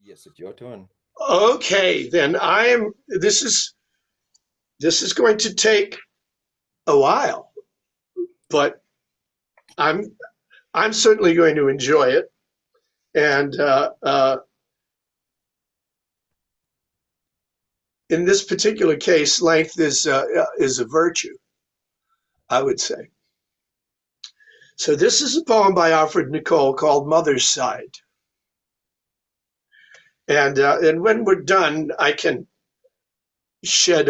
Yes, it's your turn. Okay, then this is going to take a while, but I'm I'm certainly going to enjoy it. And in this particular case, length is a virtue, I would say. So this is a poem by Alfred Nicole called Mother's Side. And when we're done, I can shed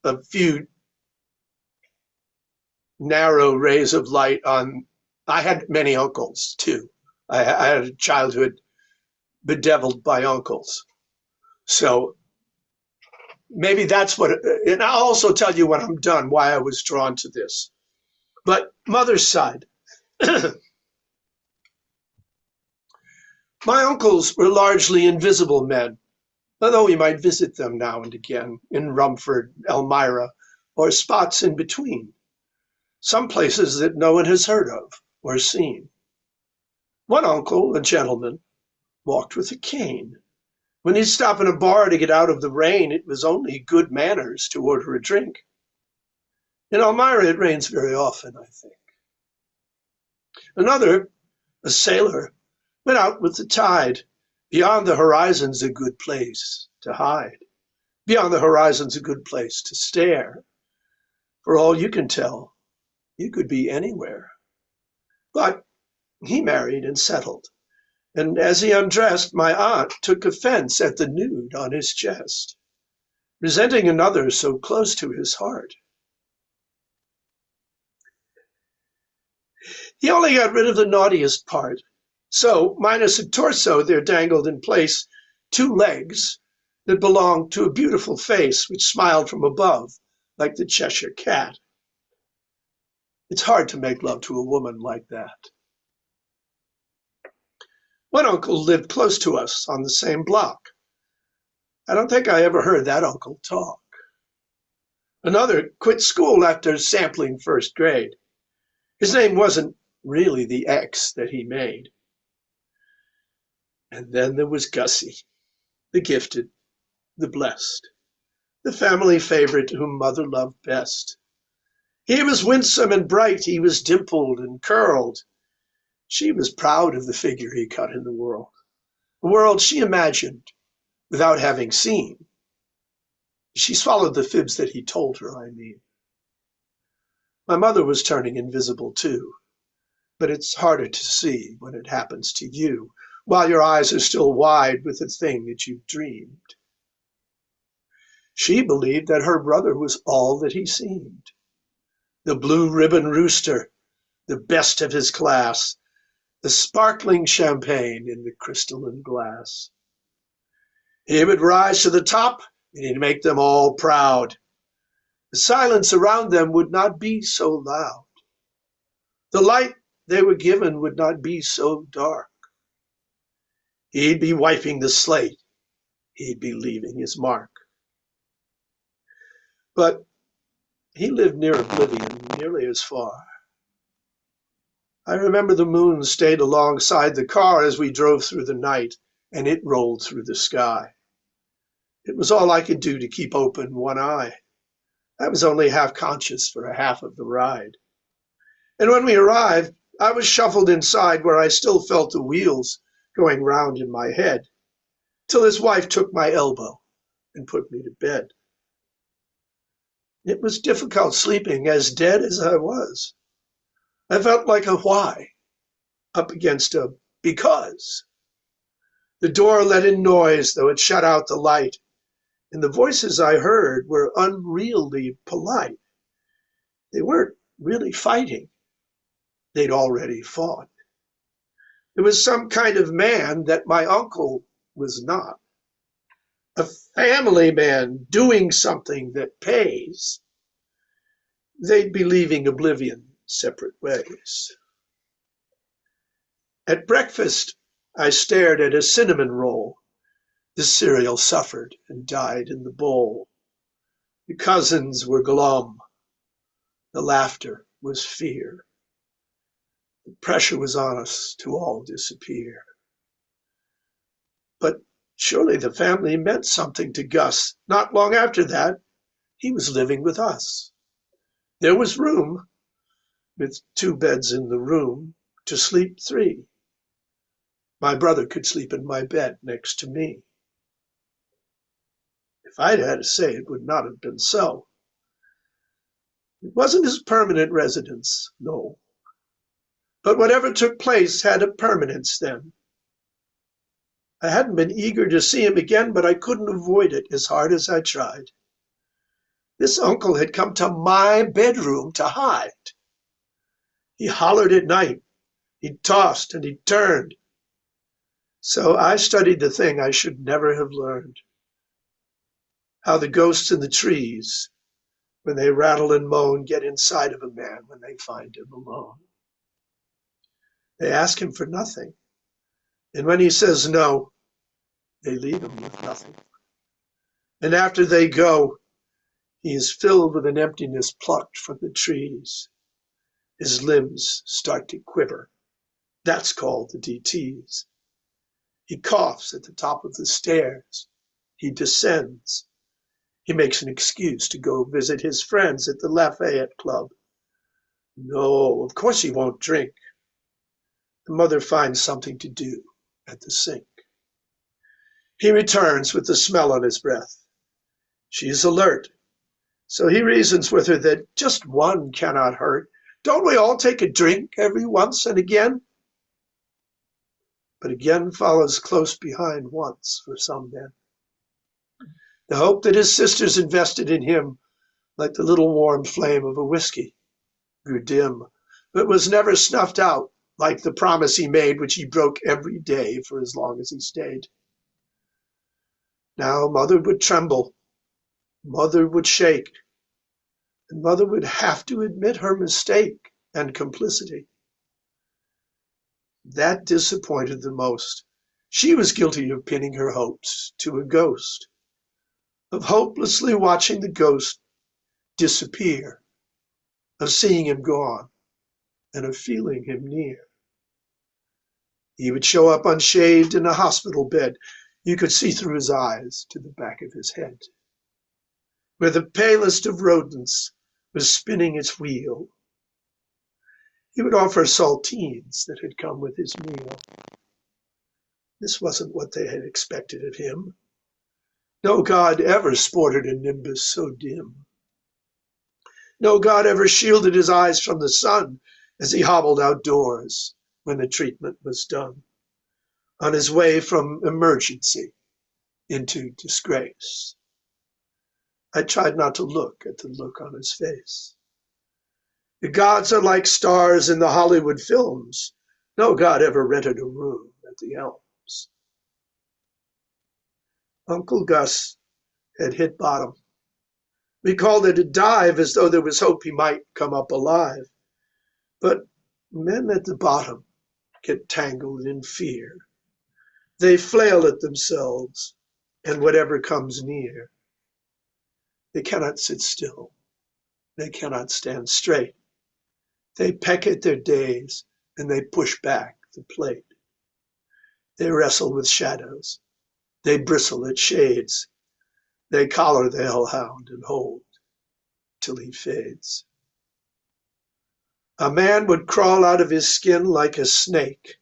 a few narrow rays of light on. I had many uncles too. I had a childhood bedeviled by uncles. So maybe that's what, and I'll also tell you when I'm done why I was drawn to this. But mother's side. My uncles were largely invisible men, although we might visit them now and again in Rumford, Elmira, or spots in between, some places that no one has heard of or seen. One uncle, a gentleman, walked with a cane. When he'd stop in a bar to get out of the rain, it was only good manners to order a drink. In Elmira, it rains very often, I think. Another, a sailor, went out with the tide. Beyond the horizon's a good place to hide. Beyond the horizon's a good place to stare. For all you can tell, you could be anywhere. But he married and settled. And as he undressed, my aunt took offense at the nude on his chest, resenting another so close to his heart. He only got rid of the naughtiest part. So, minus a torso, there dangled in place two legs that belonged to a beautiful face which smiled from above, like the Cheshire cat. It's hard to make love to a woman like that. One uncle lived close to us on the same block. I don't think I ever heard that uncle talk. Another quit school after sampling first grade. His name wasn't really the X that he made. And then there was Gussie, the gifted, the blessed, the family favorite whom mother loved best. He was winsome and bright, he was dimpled and curled. She was proud of the figure he cut in the world, a world she imagined without having seen. She swallowed the fibs that he told her, I mean. My mother was turning invisible too, but it's harder to see when it happens to you, while your eyes are still wide with the thing that you've dreamed. She believed that her brother was all that he seemed. The blue ribbon rooster, the best of his class, the sparkling champagne in the crystalline glass. He would rise to the top, and he'd make them all proud. The silence around them would not be so loud. The light they were given would not be so dark. He'd be wiping the slate. He'd be leaving his mark. But he lived near oblivion, nearly as far. I remember the moon stayed alongside the car as we drove through the night, and it rolled through the sky. It was all I could do to keep open one eye. I was only half conscious for a half of the ride. And when we arrived, I was shuffled inside where I still felt the wheels going round in my head, till his wife took my elbow and put me to bed. It was difficult sleeping, as dead as I was. I felt like a why up against a because. The door let in noise, though it shut out the light, and the voices I heard were unreally polite. They weren't really fighting. They'd already fought. It was some kind of man that my uncle was not. A family man doing something that pays. They'd be leaving oblivion separate ways. At breakfast, I stared at a cinnamon roll. The cereal suffered and died in the bowl. The cousins were glum. The laughter was fear. The pressure was on us to all disappear. But Surely the family meant something to Gus. Not long after that, he was living with us. There was room, with 2 beds in the room, to sleep 3. My brother could sleep in my bed next to me. If I'd had to say, it would not have been so. It wasn't his permanent residence, no. But whatever took place had a permanence then. I hadn't been eager to see him again, but I couldn't avoid it as hard as I tried. This uncle had come to my bedroom to hide. He hollered at night. He tossed and he turned. So I studied the thing I should never have learned. How the ghosts in the trees, when they rattle and moan, get inside of a man when they find him alone. They ask him for nothing. And when he says no, they leave him with nothing. And after they go, he is filled with an emptiness plucked from the trees. His limbs start to quiver. That's called the DTs. He coughs at the top of the stairs. He descends. He makes an excuse to go visit his friends at the Lafayette Club. No, of course he won't drink. The mother finds something to do at the sink. He returns with the smell on his breath. She is alert, so he reasons with her that just one cannot hurt. Don't we all take a drink every once and again? But again follows close behind once for some men. The hope that his sisters invested in him, like the little warm flame of a whiskey, grew dim, but was never snuffed out like the promise he made, which he broke every day for as long as he stayed. Now mother would tremble, mother would shake, and mother would have to admit her mistake and complicity. That disappointed the most. She was guilty of pinning her hopes to a ghost, of hopelessly watching the ghost disappear, of seeing him gone, and of feeling him near. He would show up unshaved in a hospital bed. You could see through his eyes to the back of his head, where the palest of rodents was spinning its wheel. He would offer saltines that had come with his meal. This wasn't what they had expected of him. No god ever sported a nimbus so dim. No god ever shielded his eyes from the sun as he hobbled outdoors when the treatment was done, on his way from emergency into disgrace. I tried not to look at the look on his face. The gods are like stars in the Hollywood films. No god ever rented a room at the Elms. Uncle Gus had hit bottom. We called it a dive as though there was hope he might come up alive. But men at the bottom get tangled in fear. They flail at themselves and whatever comes near. They cannot sit still. They cannot stand straight. They peck at their days and they push back the plate. They wrestle with shadows. They bristle at shades. They collar the hellhound and hold till he fades. A man would crawl out of his skin like a snake.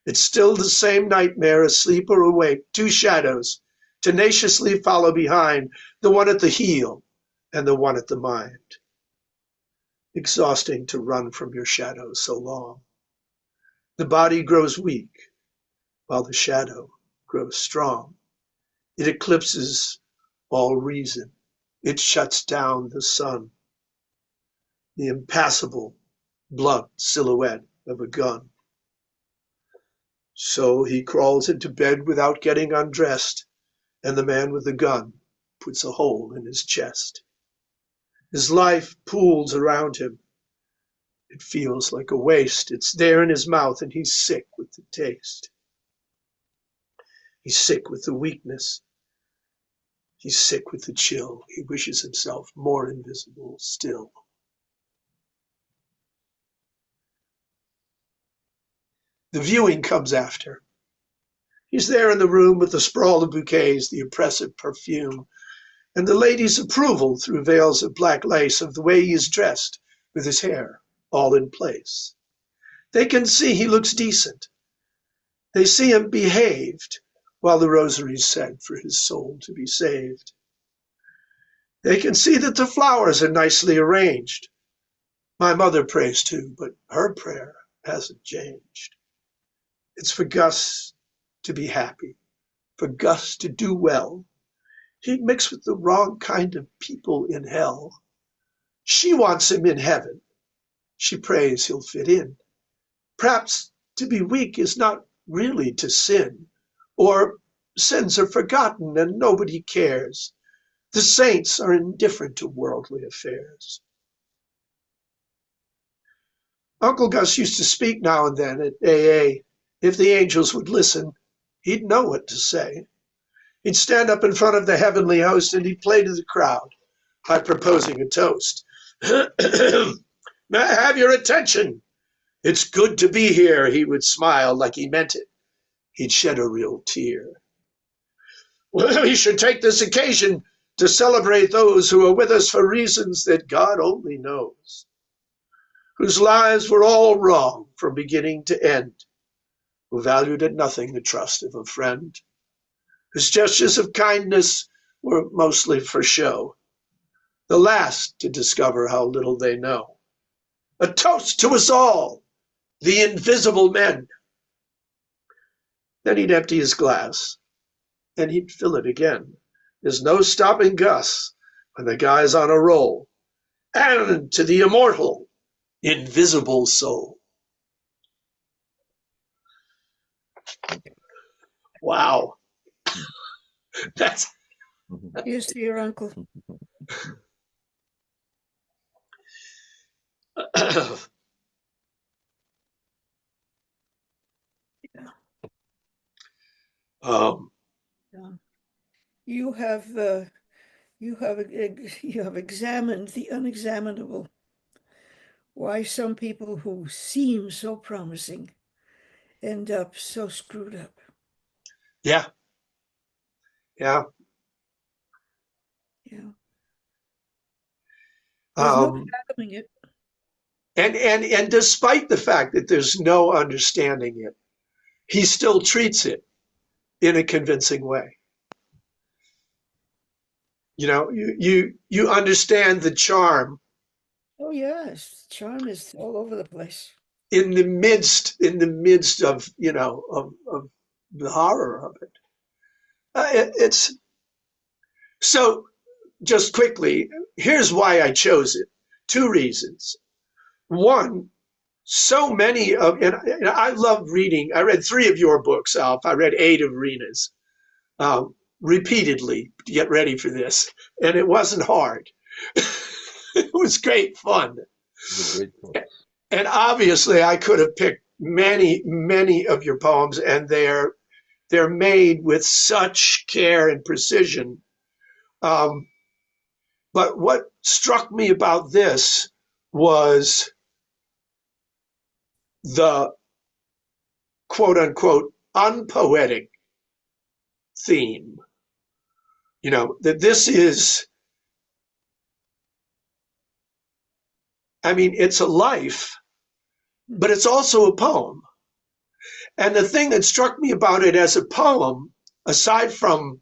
It's still the same nightmare, asleep or awake. 2 shadows tenaciously follow behind, the one at the heel and the one at the mind. Exhausting to run from your shadow so long. The body grows weak while the shadow grows strong. It eclipses all reason. It shuts down the sun. The impassable, blunt silhouette of a gun. So he crawls into bed without getting undressed, and the man with the gun puts a hole in his chest. His life pools around him. It feels like a waste. It's there in his mouth, and he's sick with the taste. He's sick with the weakness. He's sick with the chill. He wishes himself more invisible still. The viewing comes after. He's there in the room with the sprawl of bouquets, the oppressive perfume, and the ladies' approval through veils of black lace of the way he is dressed, with his hair all in place. They can see he looks decent. They see him behaved while the rosary's said for his soul to be saved. They can see that the flowers are nicely arranged. My mother prays too, but her prayer hasn't changed. It's for Gus to be happy, for Gus to do well. He'd mix with the wrong kind of people in hell. She wants him in heaven. She prays he'll fit in. Perhaps to be weak is not really to sin, or sins are forgotten and nobody cares. The saints are indifferent to worldly affairs. Uncle Gus used to speak now and then at AA. If the angels would listen, he'd know what to say. He'd stand up in front of the heavenly host and he'd play to the crowd by proposing a toast. May I have your attention? It's good to be here. He would smile like he meant it. He'd shed a real tear. Well, we should take this occasion to celebrate those who are with us for reasons that God only knows, whose lives were all wrong from beginning to end, who valued at nothing the trust of a friend, whose gestures of kindness were mostly for show, the last to discover how little they know. A toast to us all, the invisible men. Then he'd empty his glass, and he'd fill it again. There's no stopping Gus when the guy's on a roll. And to the immortal, invisible soul. Wow. That's... Here's to your uncle. Yeah. You have examined the unexaminable. Why some people who seem so promising end up so screwed up. Yeah. Yeah. Yeah. There's no fathoming it. And despite the fact that there's no understanding it, he still treats it in a convincing way. You know, you understand the charm. Oh yes, charm is all over the place. In the midst of, you know, of the horror of it. It's so. Just quickly, here's why I chose it. Two reasons. One, so many of, and I love reading. I read 3 of your books, Alf. I read 8 of Rhina's repeatedly to get ready for this, and it wasn't hard. It was great fun. And obviously, I could have picked many of your poems, and they're made with such care and precision. But what struck me about this was the quote unquote unpoetic theme. You know, that this is, I mean, it's a life, but it's also a poem. And the thing that struck me about it as a poem, aside from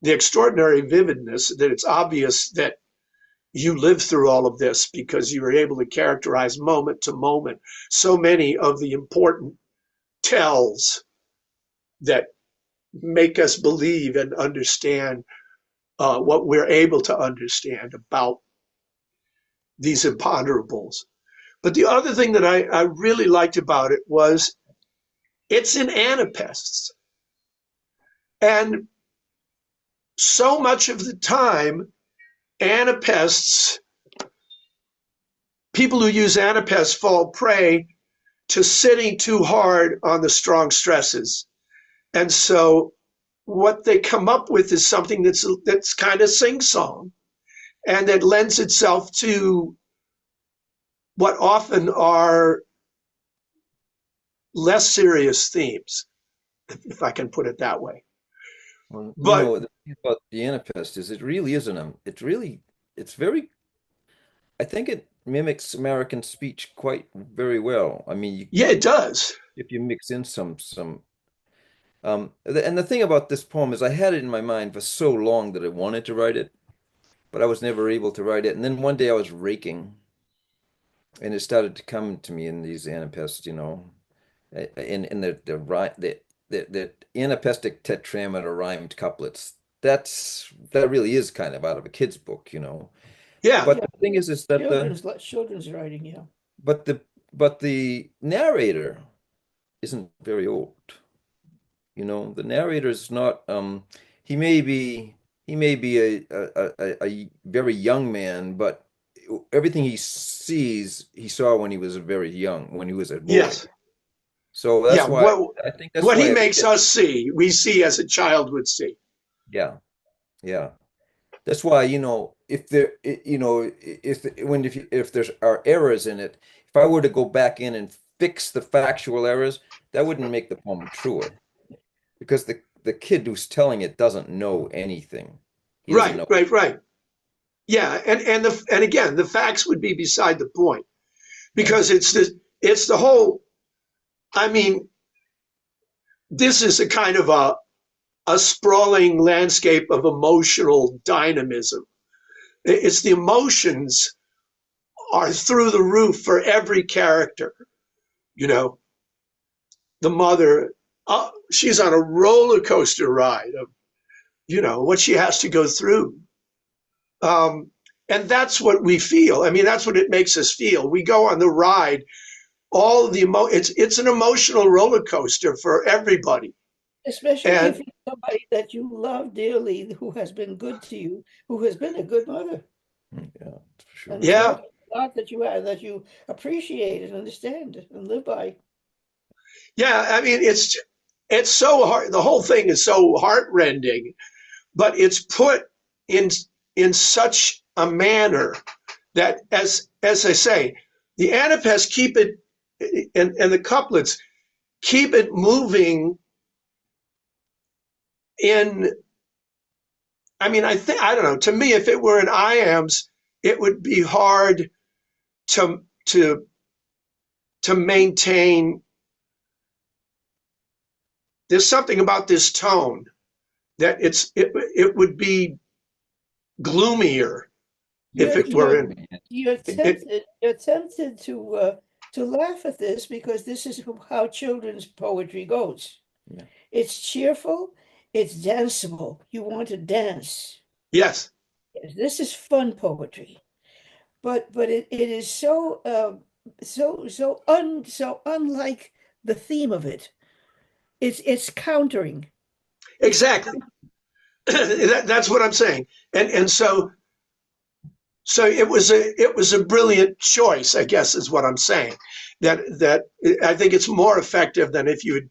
the extraordinary vividness, that it's obvious that you lived through all of this because you were able to characterize moment to moment so many of the important tells that make us believe and understand what we're able to understand about these imponderables. But the other thing that I really liked about it was it's in anapests. And so much of the time, anapests, people who use anapests fall prey to sitting too hard on the strong stresses. And so what they come up with is something that's kind of sing-song and that lends itself to what often are less serious themes. if I can put it that way. Well, But the thing about the Anapest is it really isn't it's very, I think it mimics American speech quite very well. I mean, yeah, it does. if you mix in and the thing about this poem is I had it in my mind for so long that I wanted to write it, but I was never able to write it. And then one day I was raking, and it started to come to me in these anapests, in the anapestic tetrameter rhymed couplets. That really is kind of out of a kid's book. Yeah, But Yeah, the thing is that children's writing, yeah. but the but the narrator isn't very old. The narrator is not he may be a very young man, but everything he sees he saw when he was very young, when he was a boy. yes, So yeah. that's why I think that's What why he makes us see, we see as a child would see. yeah, yeah. That's why, if there, if there's are errors in it, if I were to go back in and fix the factual errors, that wouldn't make the poem truer because the kid who's telling it doesn't know anything. He doesn't Right, know. right, right. Yeah, and again, the facts would be beside the point Yeah. because it's the whole. I mean, this is a kind of a sprawling landscape of emotional dynamism. It's the emotions are through the roof for every character. You know, the mother, she's on a roller coaster ride of, what she has to go through. Um, and that's what we feel. I mean, that's what it makes us feel. We go on the ride, all the it's an emotional roller coaster for everybody. Especially if And it's somebody that you love dearly, who has been good to you, who has been a good mother, Yeah, for sure. and yeah, taught you a lot that you have, that you appreciate and understand and live by. yeah. I mean, it's so hard. The whole thing is so heartrending, but it's put in in such a manner that, as I say, the anapaests keep it, and the couplets keep it moving in. I mean, I don't know. To me, if it were in iambs, it would be hard to to to maintain. There's something about this tone that it would be gloomier if You're it you're were in you're it. tempted to laugh at this because this is how children's poetry goes. Yeah. It's cheerful, it's danceable. You want to dance. Yes, Yes, this is fun poetry. But it is so unlike the theme of it. It's countering. It's exactly. That's what I'm saying. And so it was a brilliant choice, I guess, is what I'm saying. That I think it's more effective than if you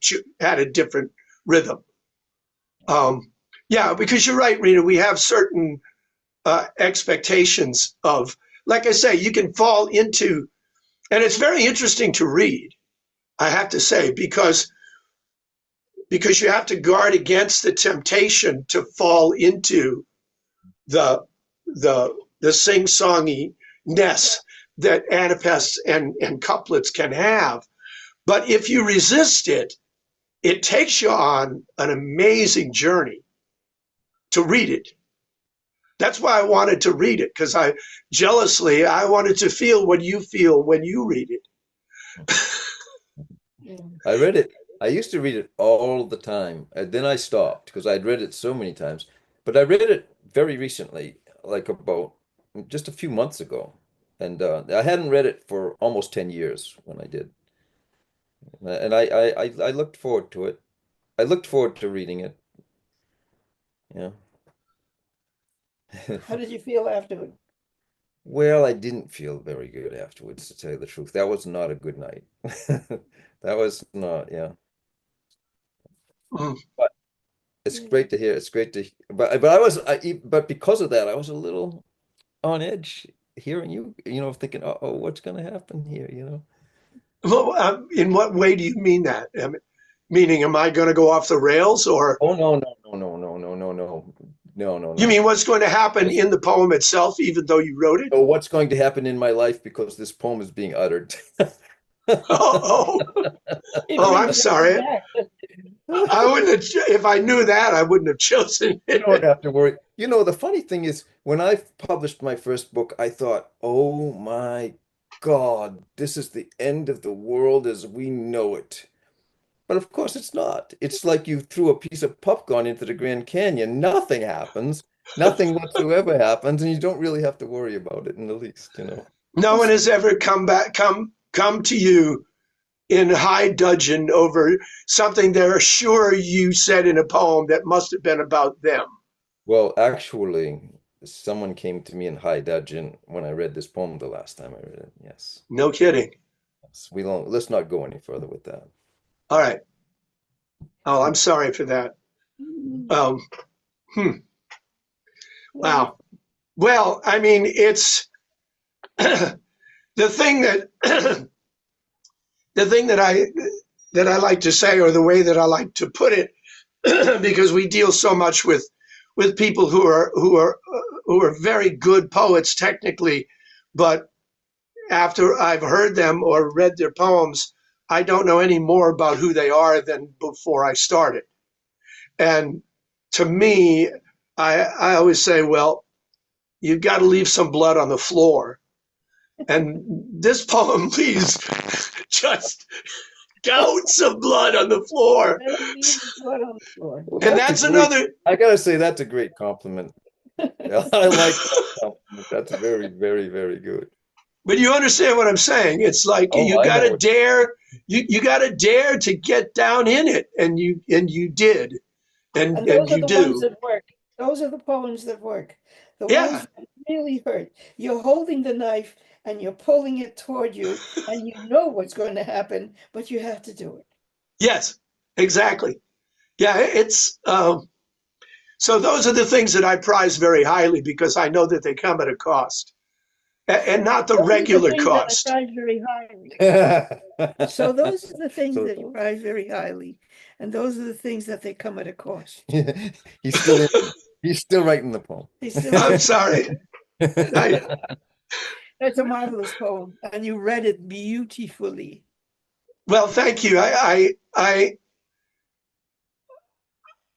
had a different rhythm. Um, yeah, because you're right, Rena. We have certain expectations of, like I say, you can fall into, and it's very interesting to read. I have to say because you have to guard against the temptation to fall into the the sing-songy ness that anapaests and couplets can have. But if you resist it, it takes you on an amazing journey to read it. That's why I wanted to read it, because I wanted to feel what you feel when you read it. Yeah. I read it. I used to read it all the time. And then I stopped because I'd read it so many times. But I read it very recently, like about just a few months ago. And I hadn't read it for almost 10 years when I did. And I looked forward to it. I looked forward to reading it. Yeah. How did you feel afterward? Well, I didn't feel very good afterwards, to tell you the truth. That was not a good night. That was not, yeah. Mm. It's Yeah. great to hear. It's great to, but because of that, I was a little on edge hearing you, thinking, what's going to happen here, Well, in what way do you mean that? I mean, Meaning, am I going to go off the rails, or Oh, no, no, no, no, no, no, no, no, no, no, you no. mean what's going to happen in the poem itself, even though you wrote it? So what's going to happen in my life because this poem is being uttered? Oh, oh, It oh, I'm brings us sorry. back. I wouldn't have, if I knew that, I wouldn't have chosen You it. don't have to worry. You know, the funny thing is, when I published my first book, I thought, oh my God, this is the end of the world as we know it. But of course, it's not. It's like you threw a piece of popcorn into the Grand Canyon. Nothing happens. Nothing whatsoever happens, and you don't really have to worry about it in the least, you know. No one has ever come to you in high dudgeon over something they're sure you said in a poem that must have been about them. Well, actually, someone came to me in high dudgeon when I read this poem the last time I read it. Yes. No kidding. Yes. Let's not go any further with that. All right. Oh, I'm sorry for that. Um, Wow. Well, I mean, it's the thing that the thing that I like to say, or the way that I like to put it, because we deal so much with people who are very good poets technically, but after I've heard them or read their poems, I don't know any more about who they are than before I started. And to me, I always say, well, you've got to leave some blood on the floor. And this poem leaves just gouts of blood on the floor. And that's another. I gotta say, that's a great compliment. I like that compliment. That's very, very, very good. But you understand what I'm saying? It's like you got to dare. You got to dare to get down in it, and you did, and those are you the do. ones that work. Those are the poems that work. The Yeah. ones that really hurt. You're holding the knife and you're pulling it toward you, and you know what's going to happen, but you have to do it. Yes, exactly. Yeah, it's so those are the things that I prize very highly because I know that they come at a cost, and not the Those are regular things that cost. I prize very highly. So those are the things So- that you prize very highly, and those are the things that they come at a cost. He's still in, he's still writing the poem. He's still I'm sorry. That's a marvelous poem, and you read it beautifully. Well, thank you. I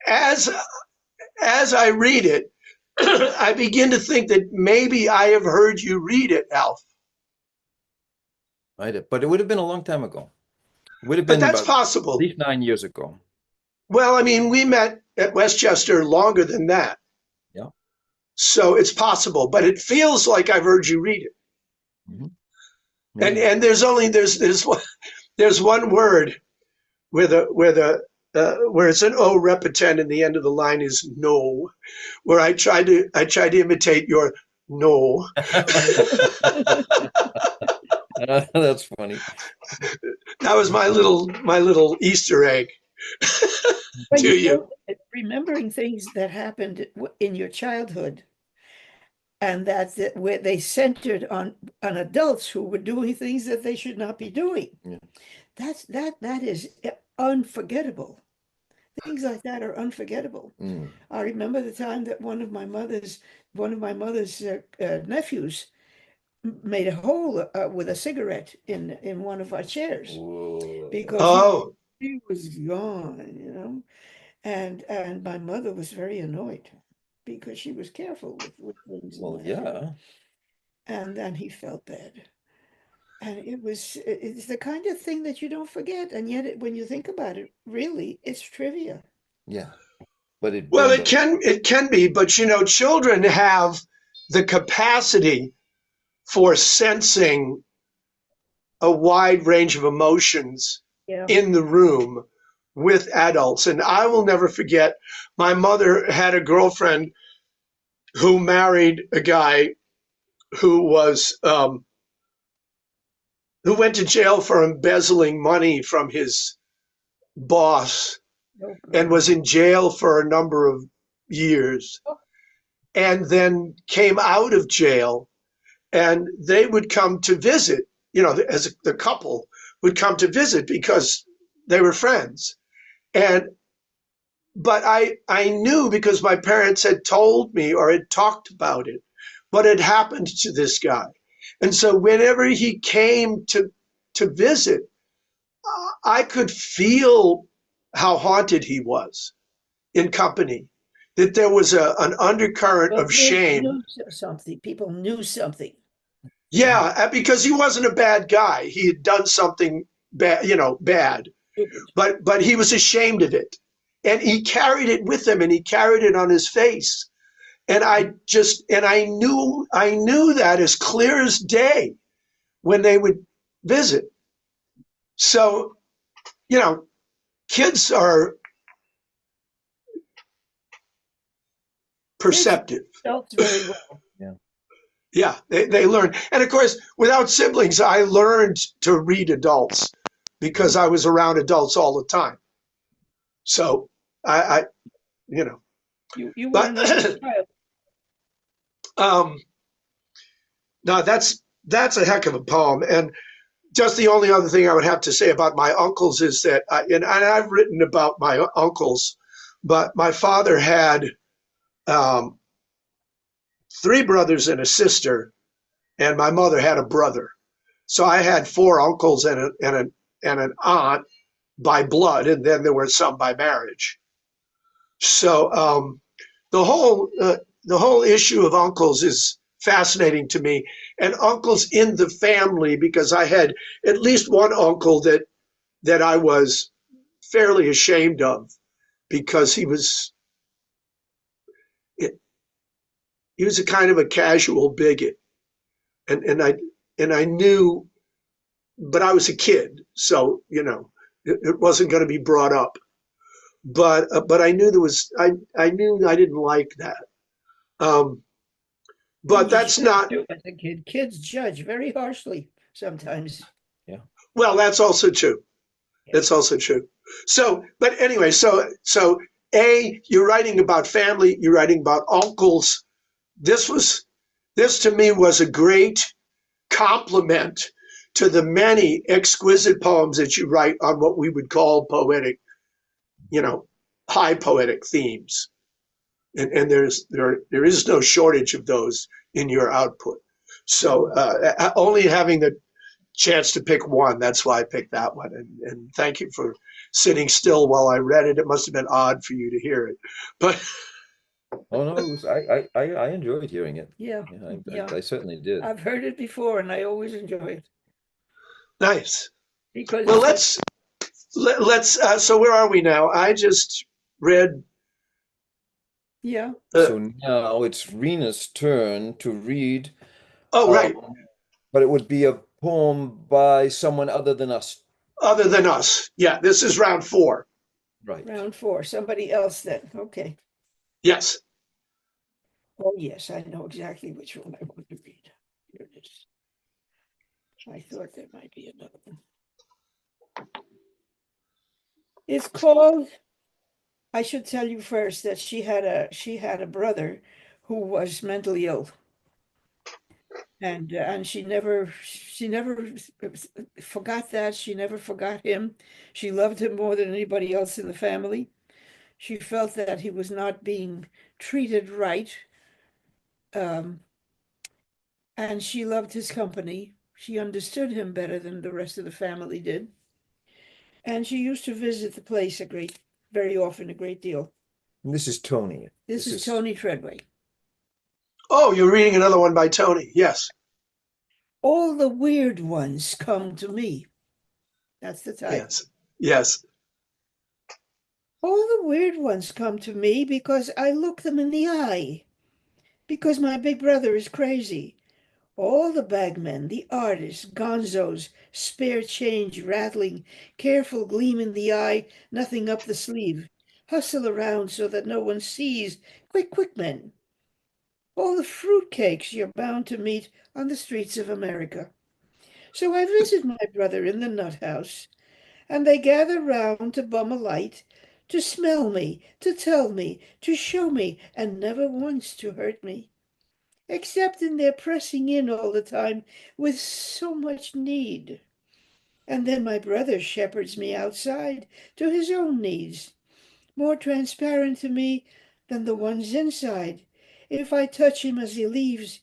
as I read it, I begin to think that maybe I have heard you read it, Alf. But it would have been a long time ago. It would have But been that's about possible. at least 9 years ago. Well, I mean, we met at Westchester longer than that. Yeah. So it's possible, but it feels like I've heard you read it. Mhm. And there's one word where it's an O repetent and the end of the line is no, where I tried to imitate your no. That's funny. That was my little Easter egg But to you. remembering things that happened in your childhood, and where they centered on adults who were doing things that they should not be doing. Yeah. That is unforgettable. Things like that are unforgettable. Mm. I remember the time that one of my mother's nephews made a hole with a cigarette in one of our chairs Whoa. because he was gone, and my mother was very annoyed because she was careful with things. Well, yeah. And then he felt bad. And it's the kind of thing that you don't forget. And yet when you think about it, really, it's trivia. Yeah. But it can be, but children have the capacity for sensing a wide range of emotions in the room with adults. And I will never forget, my mother had a girlfriend who married a guy who was who went to jail for embezzling money from his boss and was in jail for a number of years, and then came out of jail, and they would come to visit, as the couple would come to visit because they were friends. And but I knew because my parents had told me or had talked about it, what had happened to this guy. And so whenever he came to visit, I could feel how haunted he was in company, that there was an undercurrent Well, of shame. knew something. People knew something. Yeah, because he wasn't a bad guy. He had done something bad, bad, but he was ashamed of it. And he carried it with him and he carried it on his face. And I knew that as clear as day when they would visit. So, kids are perceptive. Felt very well. Yeah. Yeah, they learn. And of course, without siblings, I learned to read adults because I was around adults all the time. So I You were but an only child. no, that's a heck of a poem. And just the only other thing I would have to say about my uncles is that, and I've written about my uncles, but my father had 3 brothers and a sister, and my mother had a brother. So I had 4 uncles and an aunt by blood, and then there were some by marriage. So the whole issue of uncles is fascinating to me, and uncles in the family, because I had at least one uncle that I was fairly ashamed of because he was a kind of a casual bigot, and I knew, but I was a kid, so it wasn't going to be brought up. But I knew I knew I didn't like that. But that's not. As a kid, kids judge very harshly sometimes. Yeah. Well, that's also true. That's also true. So, but anyway, so you're writing about family, you're writing about uncles. This to me was a great compliment to the many exquisite poems that you write on what we would call poetic, high poetic themes. And there is no shortage of those in your output. So only having the chance to pick one, that's why I picked that one. And thank you for sitting still while I read it. It must have been odd for you to hear it, but Oh no, I enjoyed hearing it. Yeah. I certainly did. I've heard it before, and I always enjoy it. Nice. Because well, let's. So where are we now? I just read. Yeah. So now it's Rhina's turn to read. Oh, right. But it would be a poem by someone other than us. Other than us. Yeah, this is round 4. Right. Round 4. Somebody else then. Okay. Yes. Oh, yes, I know exactly which one I want to read. Here it is. I thought there might be another one. It's called, I should tell you first that she had a brother who was mentally ill. And she never forgot that. She never forgot him. She loved him more than anybody else in the family. She felt that he was not being treated right. And she loved his company. She understood him better than the rest of the family did. And she used to visit the place very often, a great deal. And this is Tony. This is Tony Treadway. Oh, you're reading another one by Tony. Yes. All the weird ones come to me. That's the title. Yes. Yes. All the weird ones come to me because I look them in the eye. Because my big brother is crazy. All the bagmen, the artists, gonzos, spare change rattling, careful gleam in the eye, nothing up the sleeve. Hustle around so that no one sees. Quick, quick, men. All the fruitcakes you're bound to meet on the streets of America. So I visit my brother in the nut house, and they gather round to bum a light, to smell me, to tell me, to show me, and never once to hurt me. Except in their pressing in all the time with so much need. And then my brother shepherds me outside to his own needs, more transparent to me than the ones inside. If I touch him as he leaves,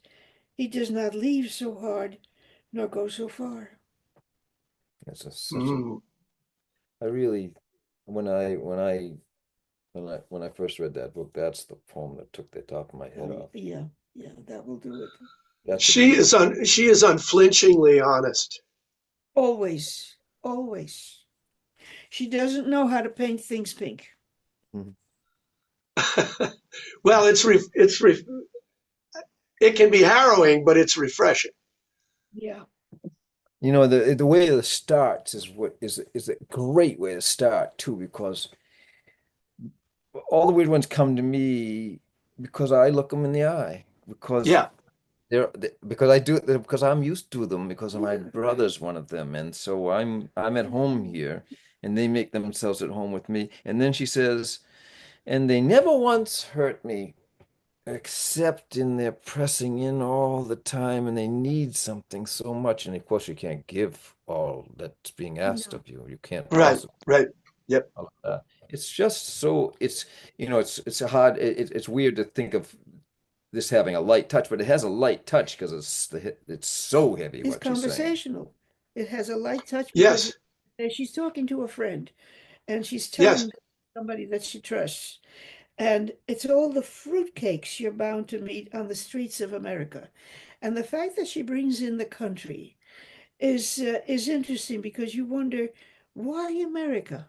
he does not leave so hard, nor go so far. It's such a, Mm. I really, when I, when I, when I first read that book, that's the poem that took the top of my head Oh, off. yeah, yeah, that will do it. That's a beautiful. She is unflinchingly honest. Always, always. She doesn't know how to paint things pink. Mhm. Well, it can be harrowing, but it's refreshing. Yeah. You know, the way it starts is what is a great way to start too, because all the weird ones come to me because I look them in the eye, because Yeah, because I do, because I'm used to them, because my brother's one of them, and so I'm at home here, and they make themselves at home with me. And then she says, and they never once hurt me, except in their pressing in all the time, and they need something so much, and of course you can't give all that's being asked No. of you. You can't right, possibly. right. Yep. It's just so it's a hard it's weird to think of this having a light touch, but it has a light touch because it's so heavy It's what she's saying. conversational. It has a light touch because Yes, she's talking to a friend and she's yes. telling somebody that she trusts. And it's all the fruitcakes you're bound to meet on the streets of America. And the fact that she brings in the country is interesting because you wonder, why America?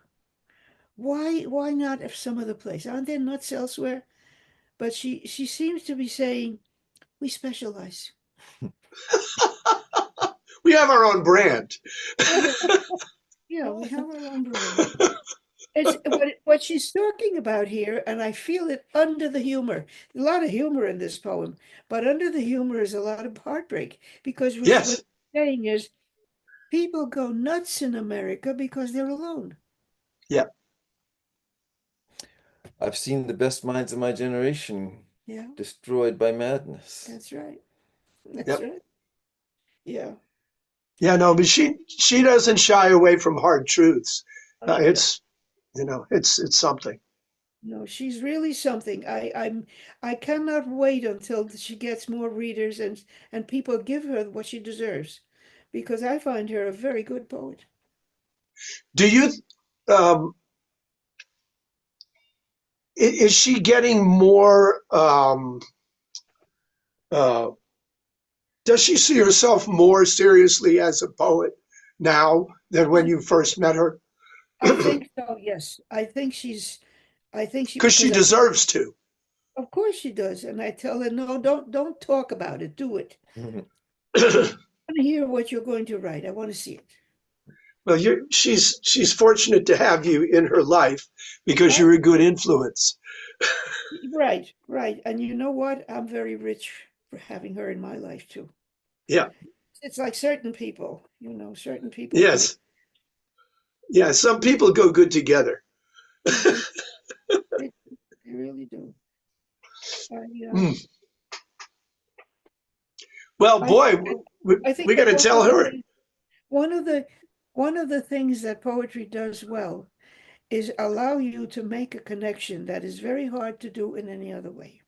Why not of some other place? Aren't there nuts elsewhere? But she seems to be saying, we specialize. We have our own brand. Yeah, yeah, we have our own brand. It's what she's talking about here, and I feel it under the humor. A lot of humor in this poem, but under the humor is a lot of heartbreak because what she's Yes, saying is people go nuts in America because they're alone. yeah, I've seen the best minds of my generation Yeah, destroyed by madness. that's right. That's yep. right. Yeah. Yeah, no, but she doesn't shy away from hard truths. Oh no. It's it's something. No, she's really something. I cannot wait until she gets more readers and people give her what she deserves, because I find her a very good poet. Do you um is she getting more uh does she see herself more seriously as a poet now than when you first met her? I think so, yes. I think she, Because she because deserves to. of course she does. And I tell her, no, don't talk about it. Do it. I want to hear what you're going to write. I want to see it. Well, she's fortunate to have you in her life because Oh, you're a good influence. right, right. And you know what? I'm very rich for having her in my life too. Yeah. It's like certain people, certain people make, Yes. Yeah. Some people go good together. yeah, they, they really do. I, uh, Mm. Well, I think boy, I think we got that to tell her. one of the one of the things that poetry does well is allow you to make a connection that is very hard to do in any other way.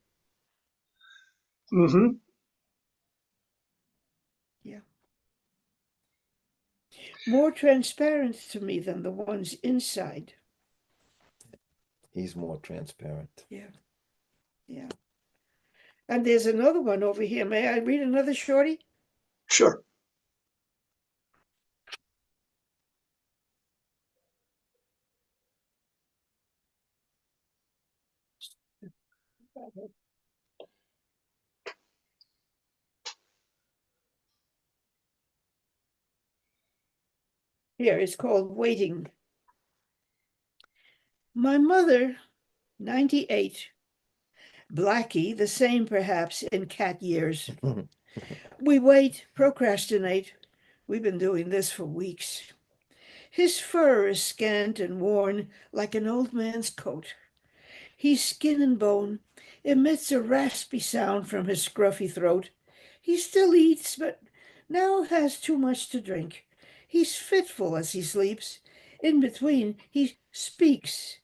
Hmm. Yeah. More transparent to me than the ones inside. He's more transparent. Yeah. Yeah. And there's another one over here. May I read another shorty? Sure. Here, it's called Waiting. My mother, 98, Blackie, the same perhaps in cat years. We wait, procrastinate. We've been doing this for weeks. His fur is scant and worn like an old man's coat. He's skin and bone, emits a raspy sound from his scruffy throat. He still eats, but now has too much to drink. He's fitful as he sleeps. In between, he speaks,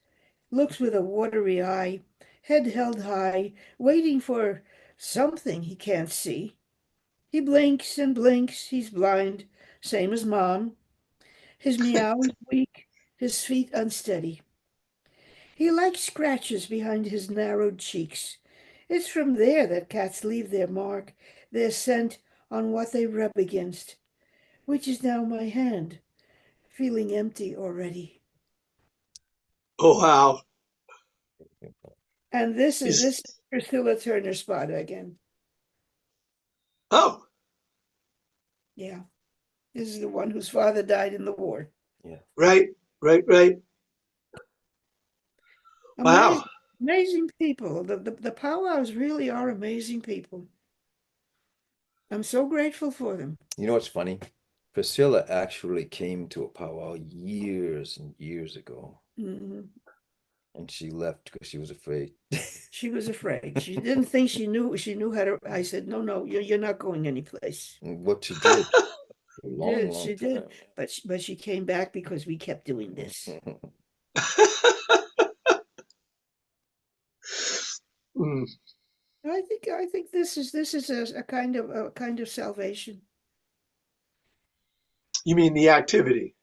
looks with a watery eye, head held high, waiting for something he can't see. He blinks and blinks, he's blind, same as Mom. His meow is weak, his feet unsteady. He likes scratches behind his narrowed cheeks. It's from there that cats leave their mark, their scent on what they rub against, which is now my hand, feeling empty already. Oh, wow. And this is He's, Priscilla Turner Spada again. oh, Yeah, this is the one whose father died in the war. Yeah. right, right, right. Wow. Amazing, amazing people. The powwows really are amazing people. I'm so grateful for them. You know what's funny? Priscilla actually came to a powwow years and years ago, Mhm. and she left because she was afraid. She was afraid. She didn't think she knew how to. I said, no, no, you're not going anyplace. And what she did for a long, long She did, time. but she came back because we kept doing this. Mm. I think this is a kind of salvation. You mean the activity?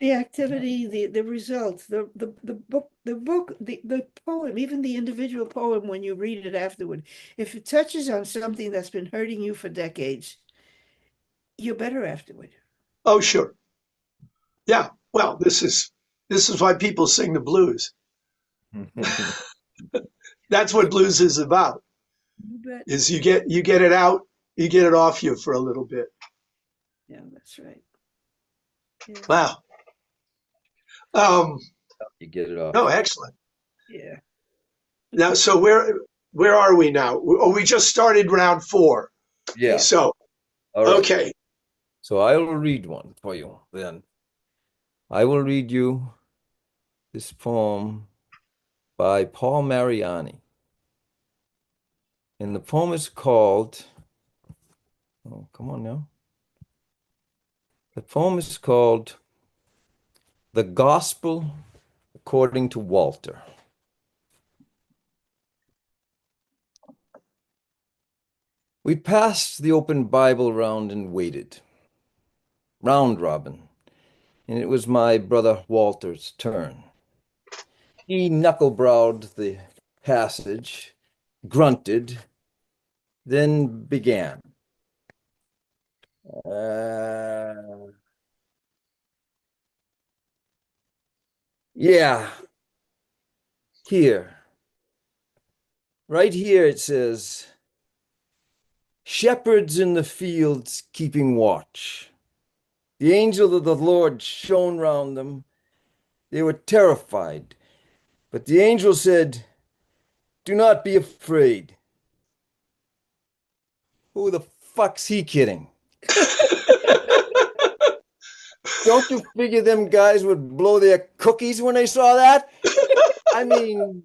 The activity, the result, the poem, even the individual poem when you read it afterward, if it touches on something that's been hurting you for decades, you're better afterward. Oh, sure. Yeah. Well, this is why people sing the blues. That's what blues is about. You bet. Is you get it out, you get it off you for a little bit. Yeah, that's right. Yeah. Wow. You get it off. No, excellent. Yeah. Now, so where are we now? Oh, we just started round 4. Yeah. So, All right. okay. So I will read one for you then. I will read you this poem by Paul Mariani. And the poem is called, oh, come on now. The poem is called The Gospel According to Walter. We passed the open Bible round and waited. Round robin. And it was my brother Walter's turn. He knuckle-browed the passage, grunted, then began. Yeah, here. Right here it says, shepherds in the fields keeping watch. The angel of the Lord shone round them. They were terrified. But the angel said, do not be afraid. Who the fuck's he kidding? Don't you figure them guys would blow their cookies when they saw that? I mean,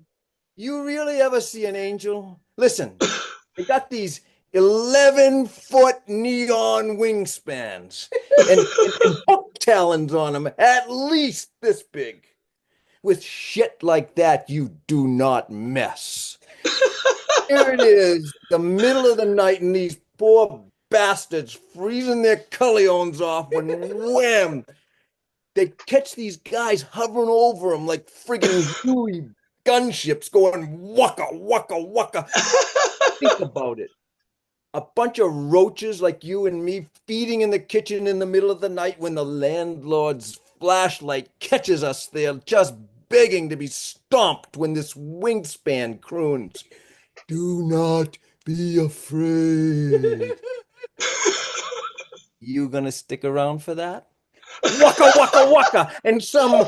you really ever see an angel? Listen, they got these 11-foot neon wingspans and hook talons on them, at least this big. With shit like that, you do not mess. Here it is, the middle of the night, and these poor bastards freezing their cullions off when wham! They catch these guys hovering over them like friggin' Huey gunships going waka, waka, waka. Think about it. A bunch of roaches like you and me feeding in the kitchen in the middle of the night when the landlord's flashlight catches us there, just begging to be stomped when this wingspan croons. Do not be afraid. You gonna stick around for that? Waka, waka, waka, and some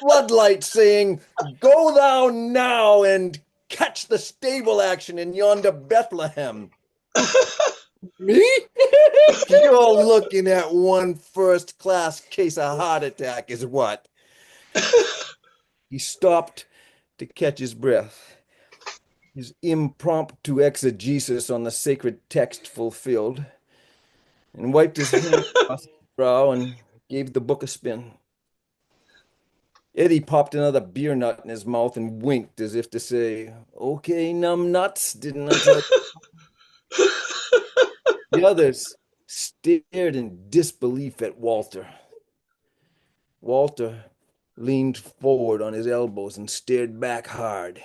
floodlight saying, go thou now and catch the stable action in yonder Bethlehem. Me? You're looking at one first-class case of heart attack is what? He stopped to catch his breath. His impromptu exegesis on the sacred text fulfilled, and wiped his hand across his brow and gave the book a spin. Eddie popped another beer nut in his mouth and winked as if to say, "Okay, numb nuts, didn't I tell you?" The others stared in disbelief at Walter. Walter leaned forward on his elbows and stared back hard.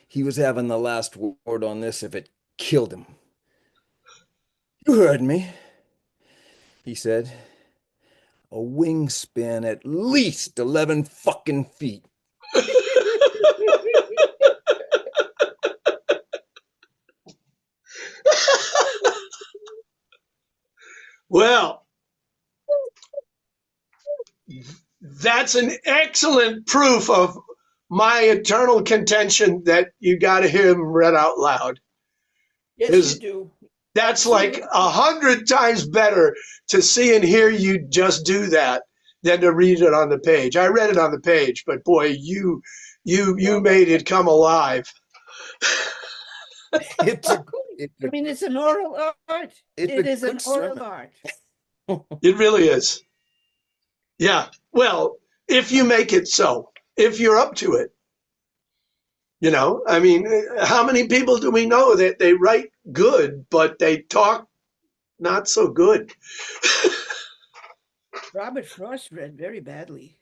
He was having the last word on this if it killed him. "You heard me," he said. "A wingspan at least 11 fucking feet." Well, that's an excellent proof of my eternal contention that you got to hear them read out loud. Yes, you do. That's like 100 times better to see and hear you just do that than to read it on the page. I read it on the page, but boy, you made it come alive. It's an oral art. It is an oral art. It really is. Yeah. Well, if you make it so, if you're up to it. You know, I mean, how many people do we know that they write good, but they talk not so good? Robert Frost read very badly.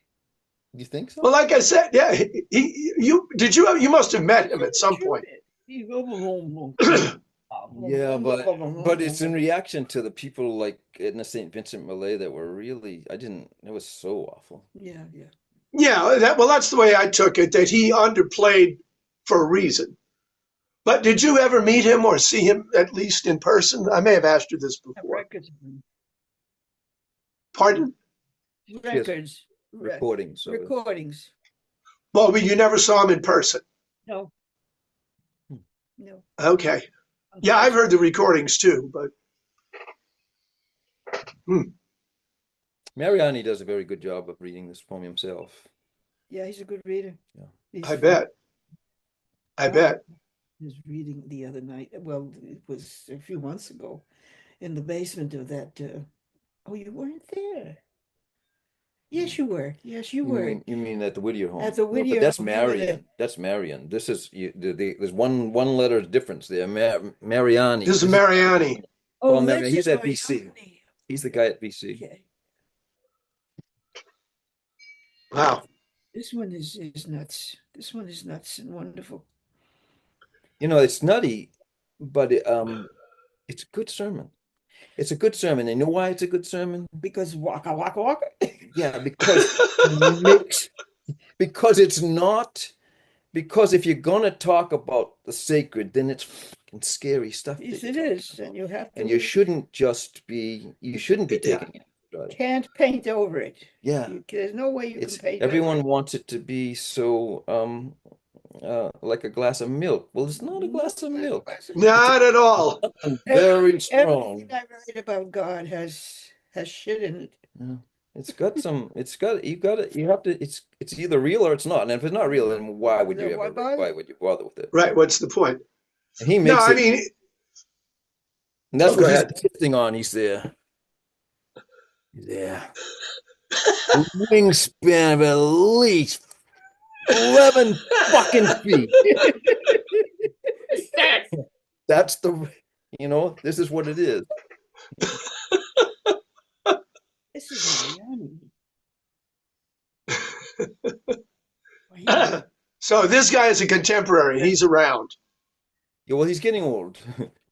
You think so? Well, like I said, yeah, you must have met him at some point. Yeah, but it's in reaction to the people like Edna St. Vincent Millay that were really, it was so awful. Yeah. Yeah, that's the way I took it, that he underplayed for a reason. But did you ever meet him or see him at least in person? I may have asked you this before. Records. Pardon? Records. Recordings. Recordings. Well, but you never saw him in person? No. No. Okay. Yeah, I've heard the recordings too, but. Mariani does a very good job of reading this poem himself. Yeah, he's a good reader. Yeah. I bet. I was reading the other night. Well, it was a few months ago in the basement of that. Oh, you weren't there. Yes, you were. Yes, you were. You mean at the Whittier home? At the Whittier but that's home. Marion. That's Marion. This is there's one letter difference there. Mariani. This is Mariani. Oh, Mariani. He's at BC. He's the guy at BC. Okay. Wow. This one is nuts. This one is nuts and wonderful. You know, it's nutty, but it's a good sermon. It's a good sermon. And you know why it's a good sermon? Because waka waka waka. Yeah, because it's not, because if you're gonna talk about the sacred, then it's fucking scary stuff. Yes, it is, and you have to. And you shouldn't taking it. Can't paint over it. Yeah, there's no way you can paint. Everyone wants it to be so like a glass of milk. Well, it's not a glass of milk. Not at all. Very strong. Everything I write about God has shit in it. Yeah. It's either real or it's not. And if it's not real, then why would you bother with it? Right. What's the point? And he makes and that's what he's insisting on. He's there. Yeah. A wingspan of at least 11 fucking feet. That's this is what it is. This is Miami. So this guy is a contemporary. He's around. Yeah, well, he's getting old.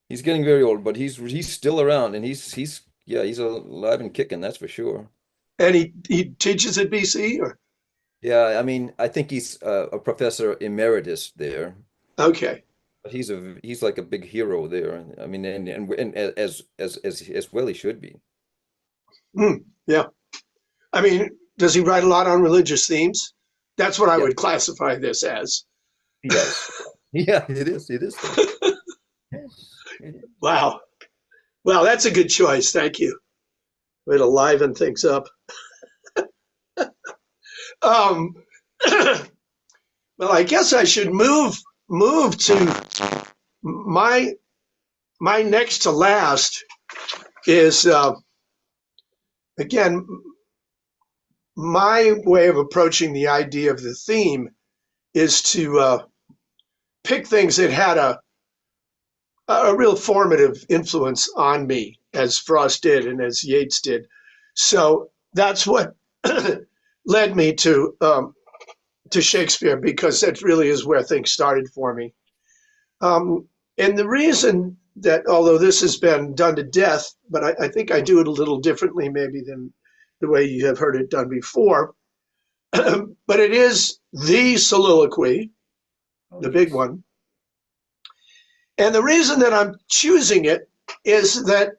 He's getting very old, but he's still around, and he's alive and kicking, that's for sure. And he teaches at BC, or? Yeah, I mean, I think he's a professor emeritus there. Okay. But he's like a big hero there. I mean, and as well he should be. Yeah. I mean, does he write a lot on religious themes? That's what I would classify this as. He does. Yeah, it is. It is. Wow. Well, that's a good choice. Thank you. Way to liven things up. Well, I guess I should move to my next to last is again my way of approaching the idea of the theme is to pick things that had a real formative influence on me, as Frost did and as Yeats did. So that's what led me to Shakespeare, because that really is where things started for me. And the reason that, although this has been done to death, but I think I do it a little differently maybe than the way you have heard it done before, but it is the soliloquy, the big one. And the reason that I'm choosing it is that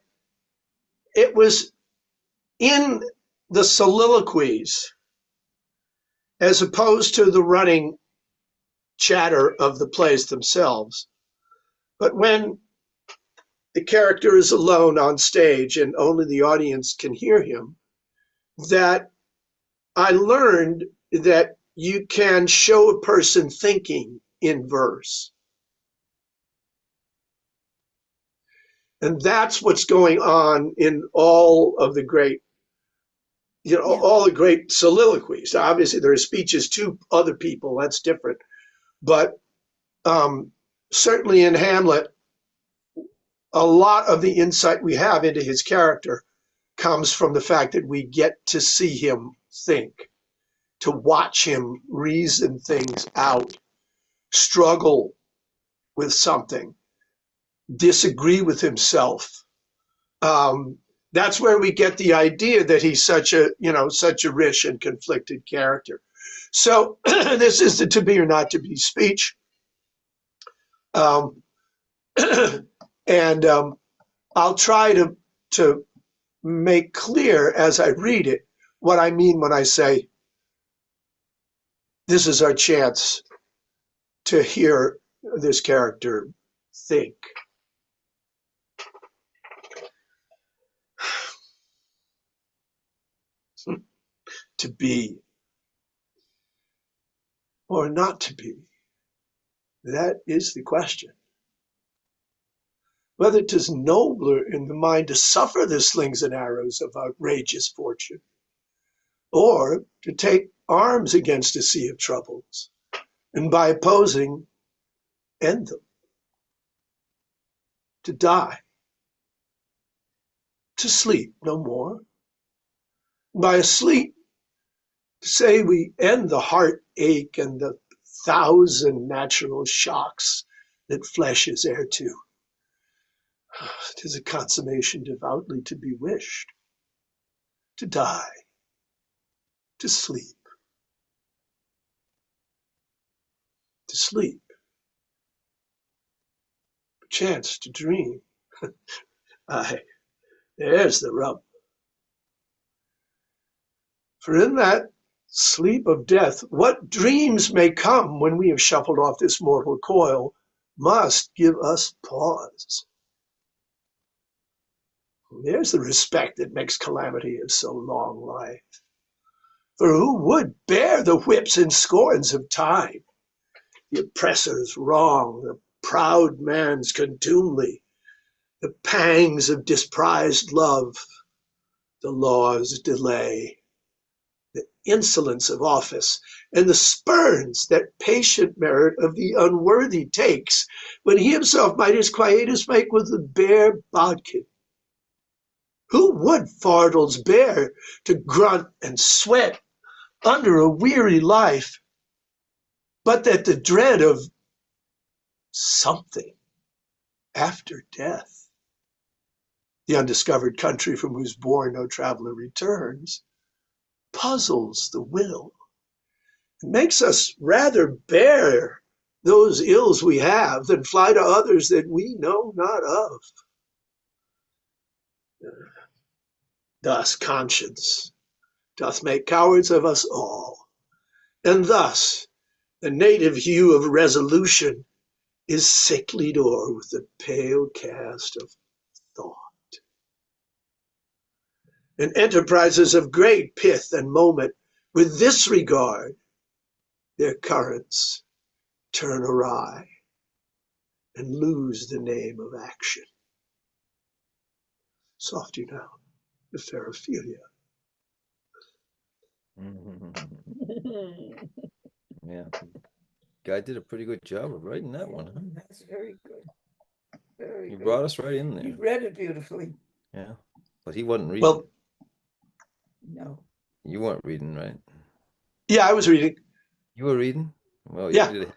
it was in the soliloquies, as opposed to the running chatter of the plays themselves. But when the character is alone on stage and only the audience can hear him, that I learned that you can show a person thinking in verse. And that's what's going on in all of the great, all the great soliloquies. Obviously, there are speeches to other people, that's different. But certainly in Hamlet, a lot of the insight we have into his character comes from the fact that we get to see him think, to watch him reason things out, struggle with something, disagree with himself. That's where we get the idea that he's such a rich and conflicted character. So this is the to be or not to be speech. And I'll try to make clear as I read it what I mean when I say this is our chance to hear this character think. To be or not to be, that is the question. Whether 'tis nobler in the mind to suffer the slings and arrows of outrageous fortune, or to take arms against a sea of troubles, and by opposing end them, to die, to sleep no more. By a sleep, to say we end the heartache and the thousand natural shocks that flesh is heir to. 'Tis a consummation devoutly to be wished, to die, to sleep, to sleep, perchance to dream. Aye, there's the rub. For in that sleep of death, what dreams may come when we have shuffled off this mortal coil must give us pause. There's the respect that makes calamity of so long life. For who would bear the whips and scorns of time, the oppressor's wrong, the proud man's contumely, the pangs of disprized love, the law's delay, the insolence of office, and the spurns that patient merit of the unworthy takes, when he himself might his quietus make with the bare bodkin? Who would fardels bear to grunt and sweat under a weary life, but that the dread of something after death, the undiscovered country from whose bourne no traveler returns, puzzles the will, and makes us rather bear those ills we have than fly to others that we know not of. Thus conscience doth make cowards of us all, and thus the native hue of resolution is sicklied o'er with the pale cast of thought. And enterprises of great pith and moment, with this regard, their currents turn awry and lose the name of action. Soft you now, the fair Ophelia. Yeah, guy did a pretty good job of writing that one, huh? That's very good. Very You good. brought us right in You there. read it beautifully. Yeah, but he wasn't reading. Well, No. You weren't reading, right? yeah, I was reading. You were reading? Well, you Yeah. did.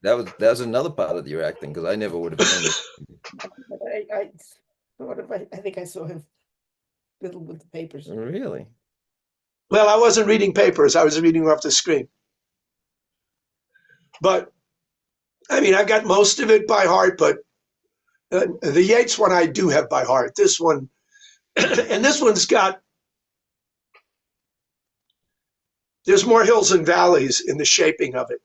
That was another part of your acting because I never would have known you. But I sort of, I think I saw him fiddle with the papers. Really? Well, I wasn't reading papers. I was reading off the screen. But I mean, I got most of it by heart, but the Yeats one I do have by heart. This one, and this one's got, there's more hills and valleys in the shaping of it.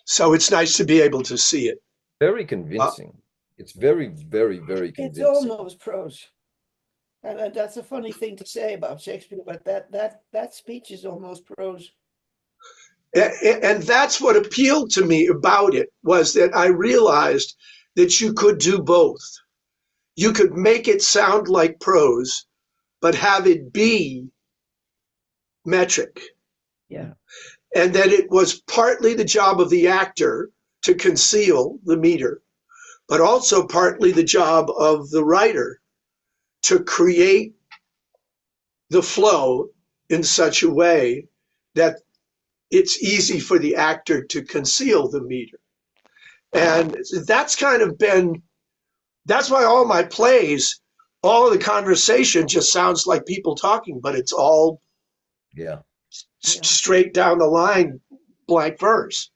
So it's nice to be able to see it. Very convincing. It's very, very, very It's convincing. almost prose. And that's a funny thing to say about Shakespeare, but that speech is almost prose. And that's what appealed to me about it, was that I realized that you could do both. You could make it sound like prose, but have it be metric. Yeah. And that it was partly the job of the actor to conceal the meter, but also partly the job of the writer to create the flow in such a way that it's easy for the actor to conceal the meter. And that's kind of been, that's why all my plays, all of the conversation just sounds like people talking, but it's all Yeah. straight down the line, blank verse.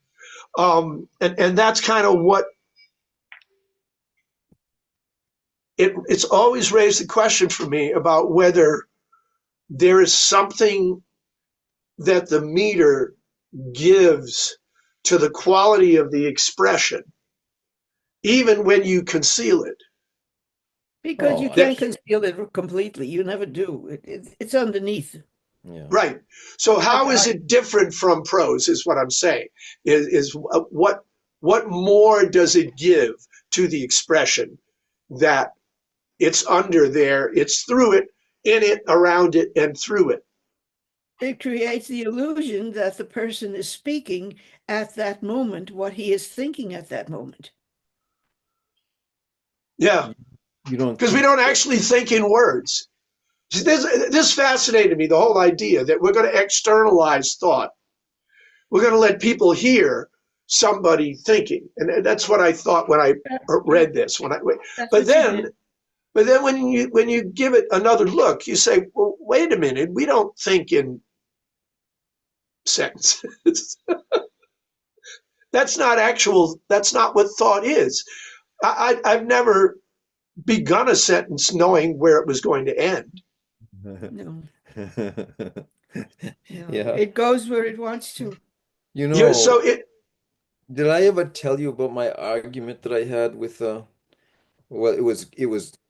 And that's kind of what it's always raised the question for me about whether there is something that the meter gives to the quality of the expression, even when you conceal it. Because you Oh, can't conceal it completely. You never do. It's underneath. Yeah. Right. So how is it different from prose is what I'm saying. Is what more does it give to the expression that it's under there, it's through it, in it, around it, and through it? It creates the illusion that the person is speaking at that moment what he is thinking at that moment. Yeah. You don't Because we think don't actually think in words. This fascinated me, the whole idea that we're going to externalize thought. We're going to let people hear somebody thinking. And that's what I thought when I read this. But then when you give it another look, you say, well, wait a minute, we don't think in sentences. That's not what thought is. I've never begun a sentence knowing where it was going to end. No. Yeah. It goes where it wants to. You know, So did I ever tell you about my argument that I had with well, it was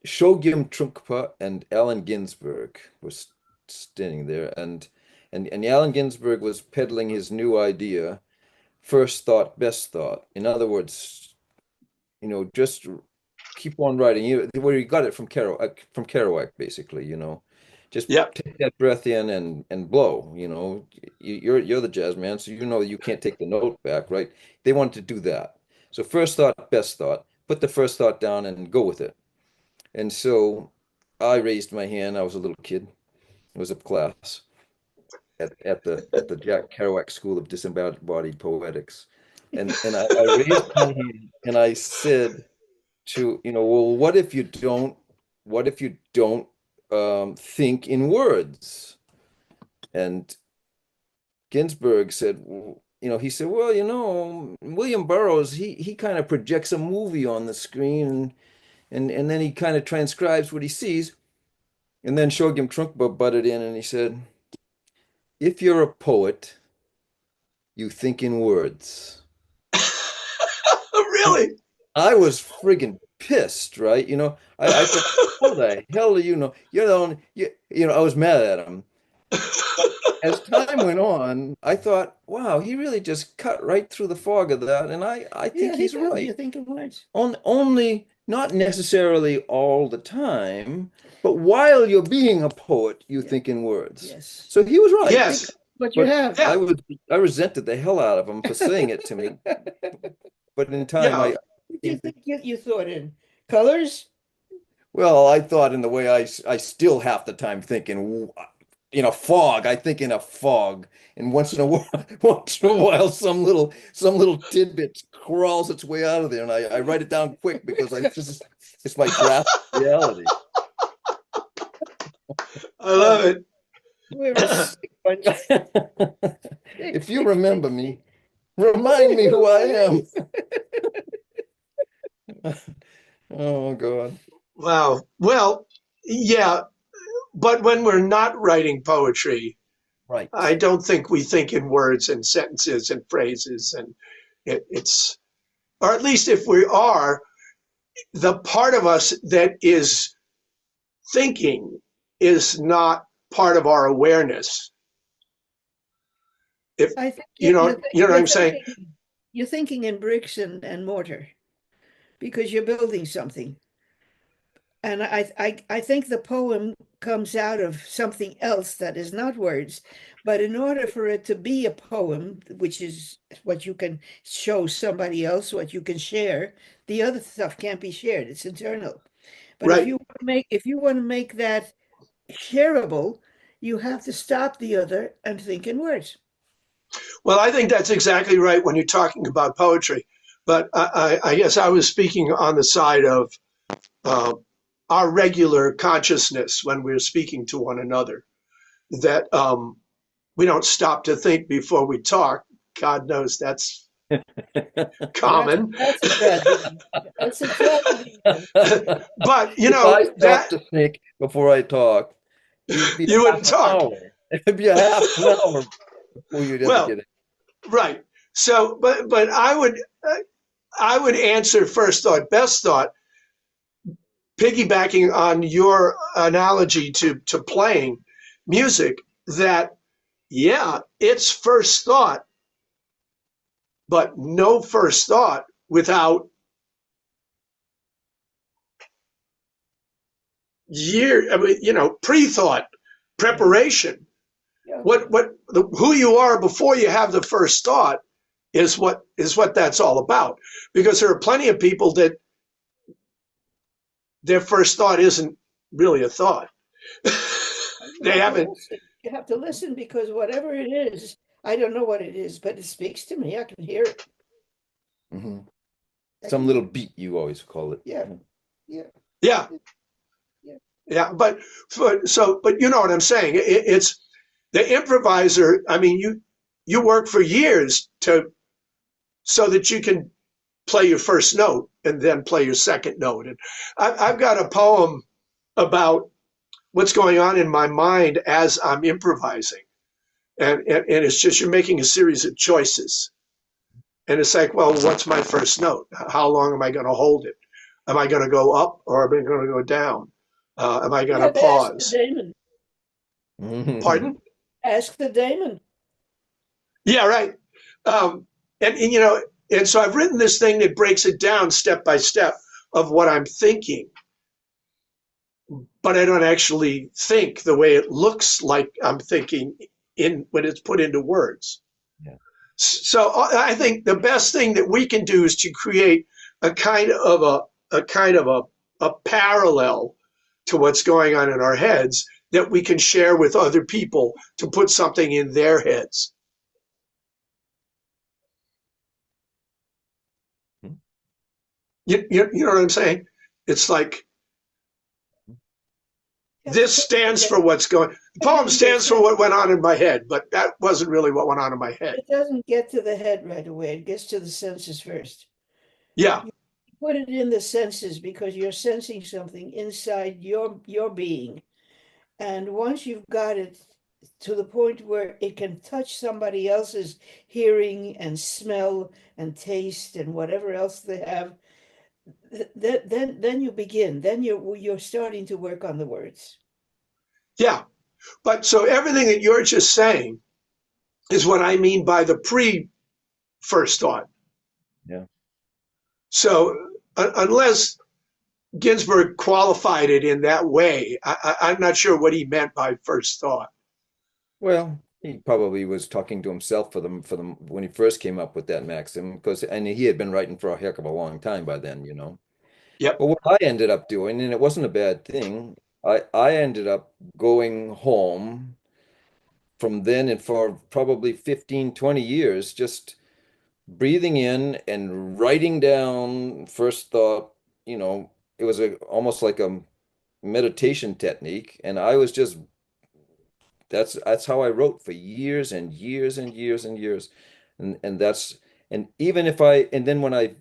Shogim Trungpa and Allen Ginsberg was standing there, and Allen Ginsberg was peddling his new idea, first thought, best thought. In other words, just keep on writing. Where he got it from Kerouac, basically. Just yeah, take that breath in and blow. You're the jazz man, so you can't take the note back, right? They wanted to do that. So first thought, best thought. Put the first thought down and go with it. And so I raised my hand. I was a little kid. It was a class at the Jack Kerouac School of Disembodied Poetics. And I raised my hand and I said well, what if you don't think in words? And Ginsberg said, he said, well, William Burroughs, he kind of projects a movie on the screen and then he kind of transcribes what he sees. And then Shogim Trungpa butted in and he said, if you're a poet, you think in words. really? I was friggin' pissed, right? I thought, how the hell do you know? I was mad at him. But as time went on, I thought, wow, he really just cut right through the fog of that. And I think he's right. You think of words. Only not necessarily all the time, But while you're being a poet, you Yeah. think in words. Yes. So he was right. Yes. But you But have. Yeah. I resented the hell out of him for saying it to me. But in time, Yeah. What do you think you thought in? Colors? well, I thought in the way I still half the time thinking in a fog. I think in a fog, and once in a while, some little tidbit crawls its way out of there, and I write it down quick because it's my grasp of reality. I love it. We're a sick bunch. If you remember me, remind me who I am. Oh God. Wow. Well, yeah, but when we're not writing poetry, Right. I don't think we think in words and sentences and phrases, and it's, or at least if we are, the part of us that is thinking is not part of our awareness. If I think you know, you know what I'm saying? you're thinking in bricks and mortar because you're building something. And I think the poem comes out of something else that is not words. But in order for it to be a poem, which is what you can show somebody else, what you can share, the other stuff can't be shared. It's internal. But Right. if you want to make that shareable, you have to stop the other and think in words. Well, I think that's exactly right when you're talking about poetry. But I guess I was speaking on the side of uh, our regular consciousness when we're speaking to one another, that we don't stop to think before we talk. God knows that's common. That's a tragedy. That's a tragedy. But, you If know, I that stopped to think before I talk, it'd be you a half wouldn't an talk. hour. It'd be a half an hour before you'd ever Well, get it. right. So, but I would answer first thought, best thought, piggybacking on your analogy to playing music, that yeah, it's first thought, but no first thought without I mean, you know, pre-thought, preparation. Yeah. Who you are before you have the first thought is what that's all about. Because there are plenty of people that their first thought isn't really a thought. You They have to haven't. listen. You have to listen because whatever it is, I don't know what it is, but it speaks to me. I can hear it. Mhm. I Some can little hear it. beat, you always call it. Yeah. Yeah. Yeah, Yeah. yeah. But you know what I'm saying. It's the improviser. I mean, you work for years to so that you can play your first note and then play your second note. And I've got a poem about what's going on in my mind as I'm improvising. And it's just you're making a series of choices. And it's like, well, what's my first note? How long am I going to hold it? Am I going to go up or am I going to go down? Am I You going to have to ask the pause? daemon. Mhm. Pardon? Ask the daemon. Yeah, right. Um, and you know, and so I've written this thing that breaks it down step by step of what I'm thinking, but I don't actually think the way it looks like I'm thinking in when it's put into words. Yeah. So I think the best thing that we can do is to create a kind of a parallel to what's going on in our heads that we can share with other people to put something in their heads. You know what I'm saying? It's like You have to this put it stands together. for what's going. The Put it poem in your stands for what sense. went on in my head, but that wasn't really what went on in my head. It doesn't get to the head right away. It gets to the senses first. Yeah, You put it in the senses because you're sensing something inside your being. And once you've got it to the point where it can touch somebody else's hearing and smell and taste and whatever else they have, then you begin. Then you're starting to work on the words. yeah. But so everything that you're just saying is what I mean by the pre first thought. Yeah. So unless Ginsberg qualified it in that way. I'm not sure what he meant by first thought. Well, he probably was talking to himself for them when he first came up with that maxim, because and he had been writing for a heck of a long time by then, you know. Yep. But what I ended up doing, and it wasn't a bad thing, I ended up going home from then and for probably 15, 20 years, just breathing in and writing down first thought, you know, it was almost like a meditation technique. And I was just that's how I wrote for years and years and years and years. And that's and even if I and then when I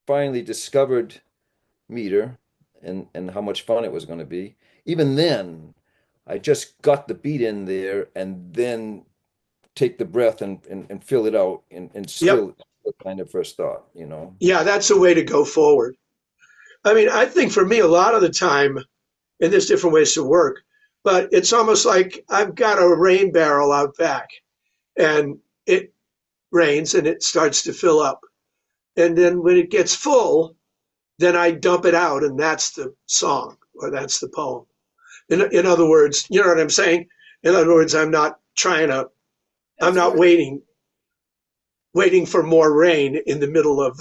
finally discovered meter and how much fun it was going to be, even then I just got the beat in there and then take the breath and fill it out and Yep. still kind of first thought, you know. Yeah, that's the way to go forward. I mean, I think for me, a lot of the time, and there's different ways to work, but it's almost like I've got a rain barrel out back and it rains and it starts to fill up. And then when it gets full, then I dump it out and that's the song or that's the poem. In other words, you know what I'm saying? In other words, I'm not trying to, I'm That's not right. waiting for more rain in the middle of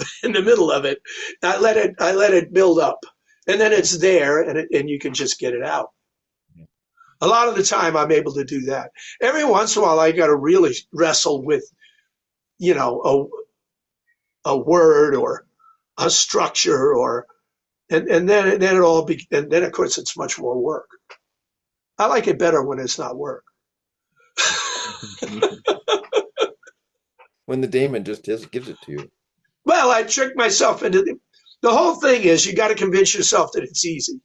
it. I let it build up and then it's there and you can just get it out. A lot of the time I'm able to do that. Every once in a while I got to really wrestle with, you know, a word or a structure or and then and then of course it's much more work. I like it better when it's not work. When the Damon just gives it to you. Well, I tricked myself into the whole thing is you got to convince yourself that it's easy.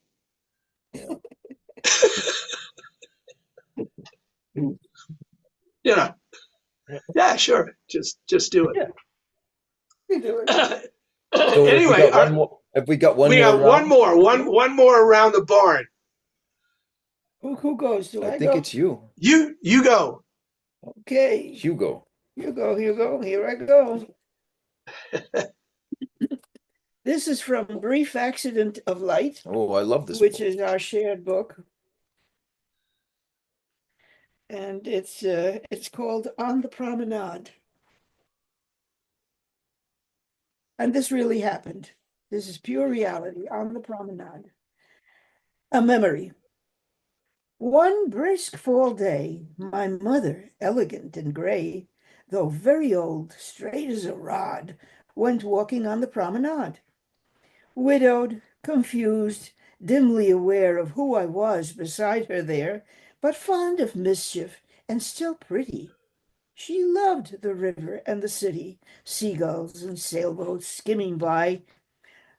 Yeah. You know, yeah, sure, just do it. Yeah, you do it. So if we Anyway, got one more, if we got one we more got round, one more around the barn. Who goes? Do I I think go? it's you, You go. Okay. Hugo. Hugo, Hugo, here I go. This is from Brief Accident of Light, Oh, I love this which book. is our shared book. And it's called On the Promenade. And this really happened. This is pure reality on the promenade. A memory. One brisk fall day, my mother, elegant and gray, though very old, straight as a rod, went walking on the promenade. Widowed, confused, dimly aware of who I was beside her there, but fond of mischief and still pretty. She loved the river and the city, seagulls and sailboats skimming by.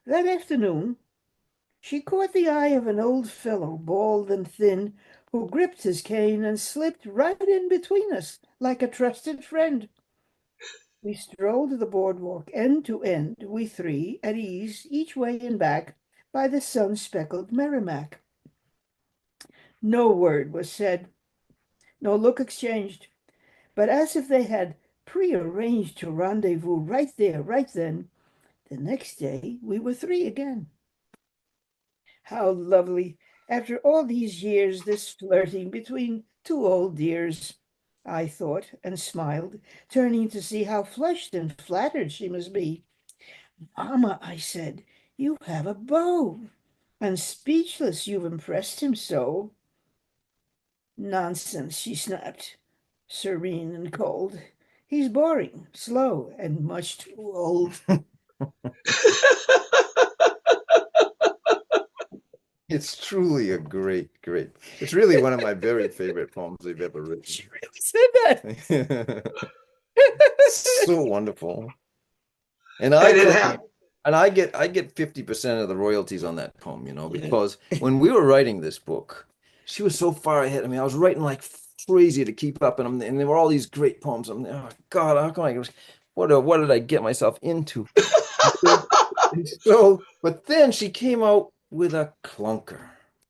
That afternoon, she caught the eye of an old fellow, bald and thin, who gripped his cane and slipped right in between us like a trusted friend. We strolled the boardwalk end to end, we three, at ease, each way and back, by the sun-speckled Merrimack. No word was said, no look exchanged, but as if they had prearranged to rendezvous right there, right then, the next day we were three again. How lovely, after all these years, this flirting between two old dears, I thought, and smiled, turning to see how flushed and flattered she must be. Mamma, I said, you have a beau, and speechless you've impressed him so. Nonsense, she snapped, serene and cold. He's boring, slow, and much too old. It's truly a great. It's really one of my very favorite poems they've ever written. She really said that. So wonderful. And And I it claim, happened. and I get 50% of the royalties on that poem, you know, because when we were writing this book, she was so far ahead of me. I was writing like crazy to keep up, and there were all these great poems. I'm oh God, how can I? What did I get myself into? So, but then she came out with a clunker.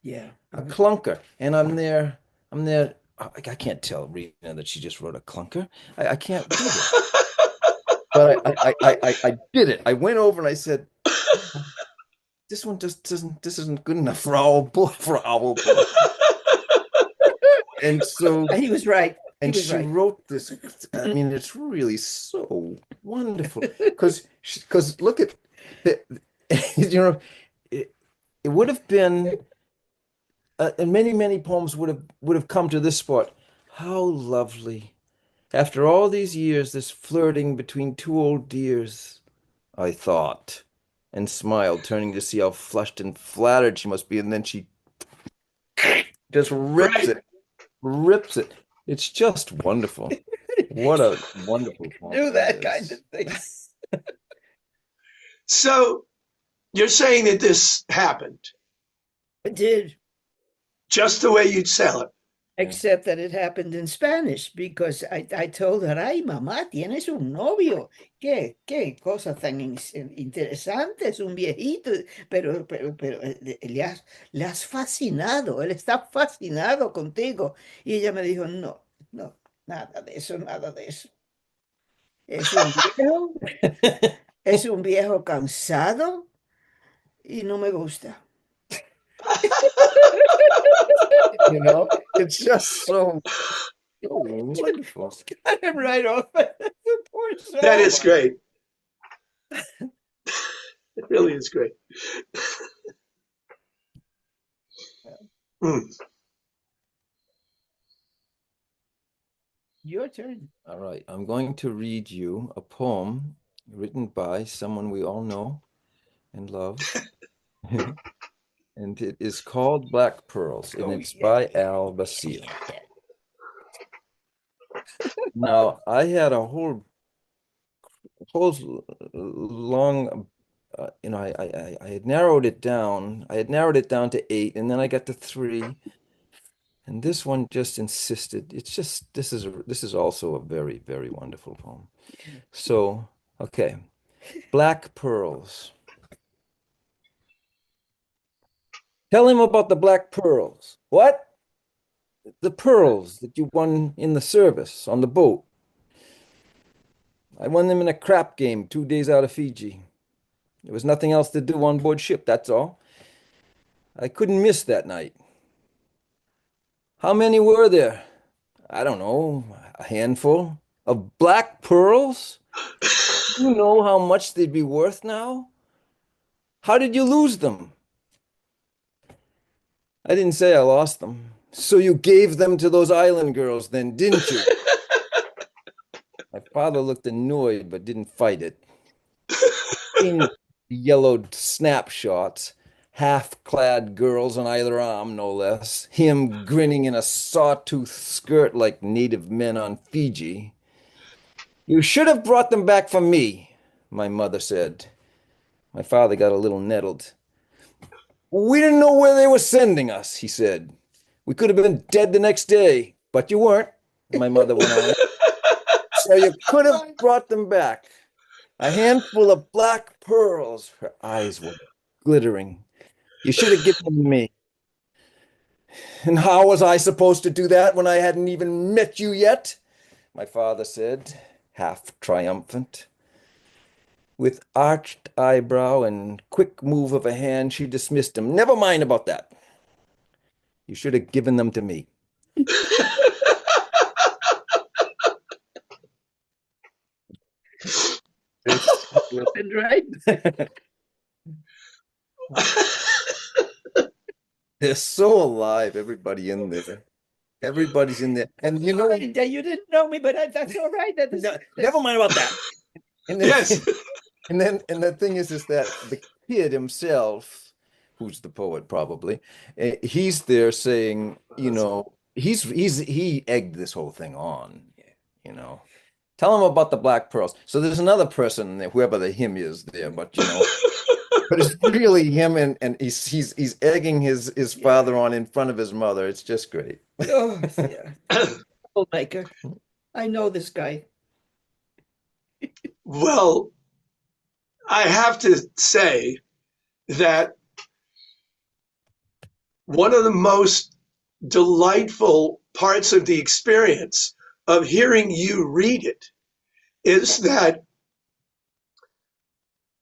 Yeah. A clunker. And I'm there. I can't tell Rena that she just wrote a clunker. I can't do this. But I did it. I went over and I said, this one just doesn't, this isn't good enough for our book, And so, And he was right. He and was she right. wrote this. I mean, it's really so wonderful because look at the, it, it would have been, and many poems would have come to this spot. How lovely. After all these years, this flirting between two old dears, I thought, and smiled, turning to see how flushed and flattered she must be, and then she just rips Right. it, rips it. It's just wonderful. What a wonderful poem Do that that kind of is. thing. So you're saying that this happened It did, just the way you'd sell it. except that it happened in Spanish because I told her, ay, mamá, tienes un novio. Qué cosa tan interesante, es un viejito, pero le has fascinado, él está fascinado contigo. Y ella me dijo, no, no, nada de eso, nada de eso. Es un viejo, es un viejo cansado y no me gusta. You know, it's just so wonderful. Got him right off. Poor That soul. is great. It really is great. Mm. Your turn. All right, I'm going to read you a poem written by someone we all know and love. And it is called Black Pearls, and it's by Al Basile. Now, I had a whole long, I had narrowed it down. I had narrowed it down to 8, and then I got to 3. And this one just insisted. It's just, this is also a very, very wonderful poem. So, okay. Black Pearls. Tell him about the black pearls. What? The pearls that you won in the service on the boat. I won them in a crap game 2 days out of Fiji. There was nothing else to do on board ship, that's all. I couldn't miss that night. How many were there? I don't know, a handful of black pearls? You know how much they'd be worth now? How did you lose them? I didn't say I lost them. So you gave them to those island girls then, didn't you? My father looked annoyed, but didn't fight it. In yellowed snapshots, half-clad girls on either arm, no less. Him grinning in a sawtooth skirt like native men on Fiji. You should have brought them back for me, my mother said. My father got a little nettled. We didn't know where they were sending us, he said. We could have been dead the next day, but you weren't, my mother went on. So you could have brought them back. A handful of black pearls. Her eyes were glittering. You should have given them to me. And how was I supposed to do that when I hadn't even met you yet? My father said, half triumphant. With arched eyebrow and quick move of a hand, she dismissed him. Never mind about that. You should have given them to me. And right. They're so alive, everybody in there. Everybody's in there. And you know, You didn't know me, but that's all right. never mind about that. And then, Yes. and the thing is that the kid himself, who's the poet probably, he's there saying, you know, he egged this whole thing on, you know. Tell him about the black pearls. So there's another person there, whoever the him is there, but you know, but it's really him, and he's egging his father on in front of his mother. It's just great. Oh, yeah. Troublemaker. I know this guy. Well, I have to say that one of the most delightful parts of the experience of hearing you read it is that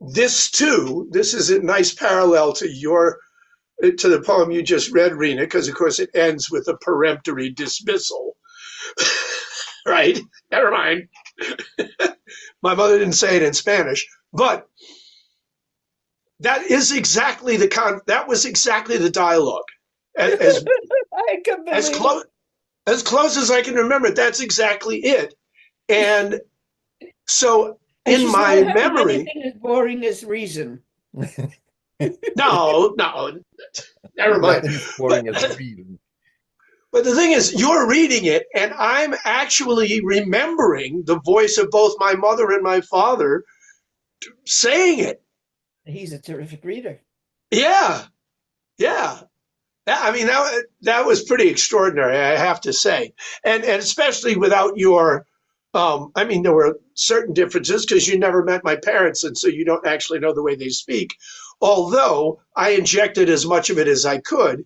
this too, this is a nice parallel to the poem you just read, Rhina, because of course it ends with a peremptory dismissal. Right? Never mind. My mother didn't say it in Spanish, but that is exactly that was exactly the dialogue. As I can as believe close as close as I can remember, that's exactly it. And so and in she's not my having memory, anything as boring as reason. no, never mind. Nothing as But boring as reading. but the thing is, you're reading it, and I'm actually remembering the voice of both my mother and my father saying it. He's a terrific reader. Yeah, yeah. I mean, that was pretty extraordinary, I have to say, and especially without your. I mean, there were certain differences because you never met my parents, and so you don't actually know the way they speak. Although I injected as much of it as I could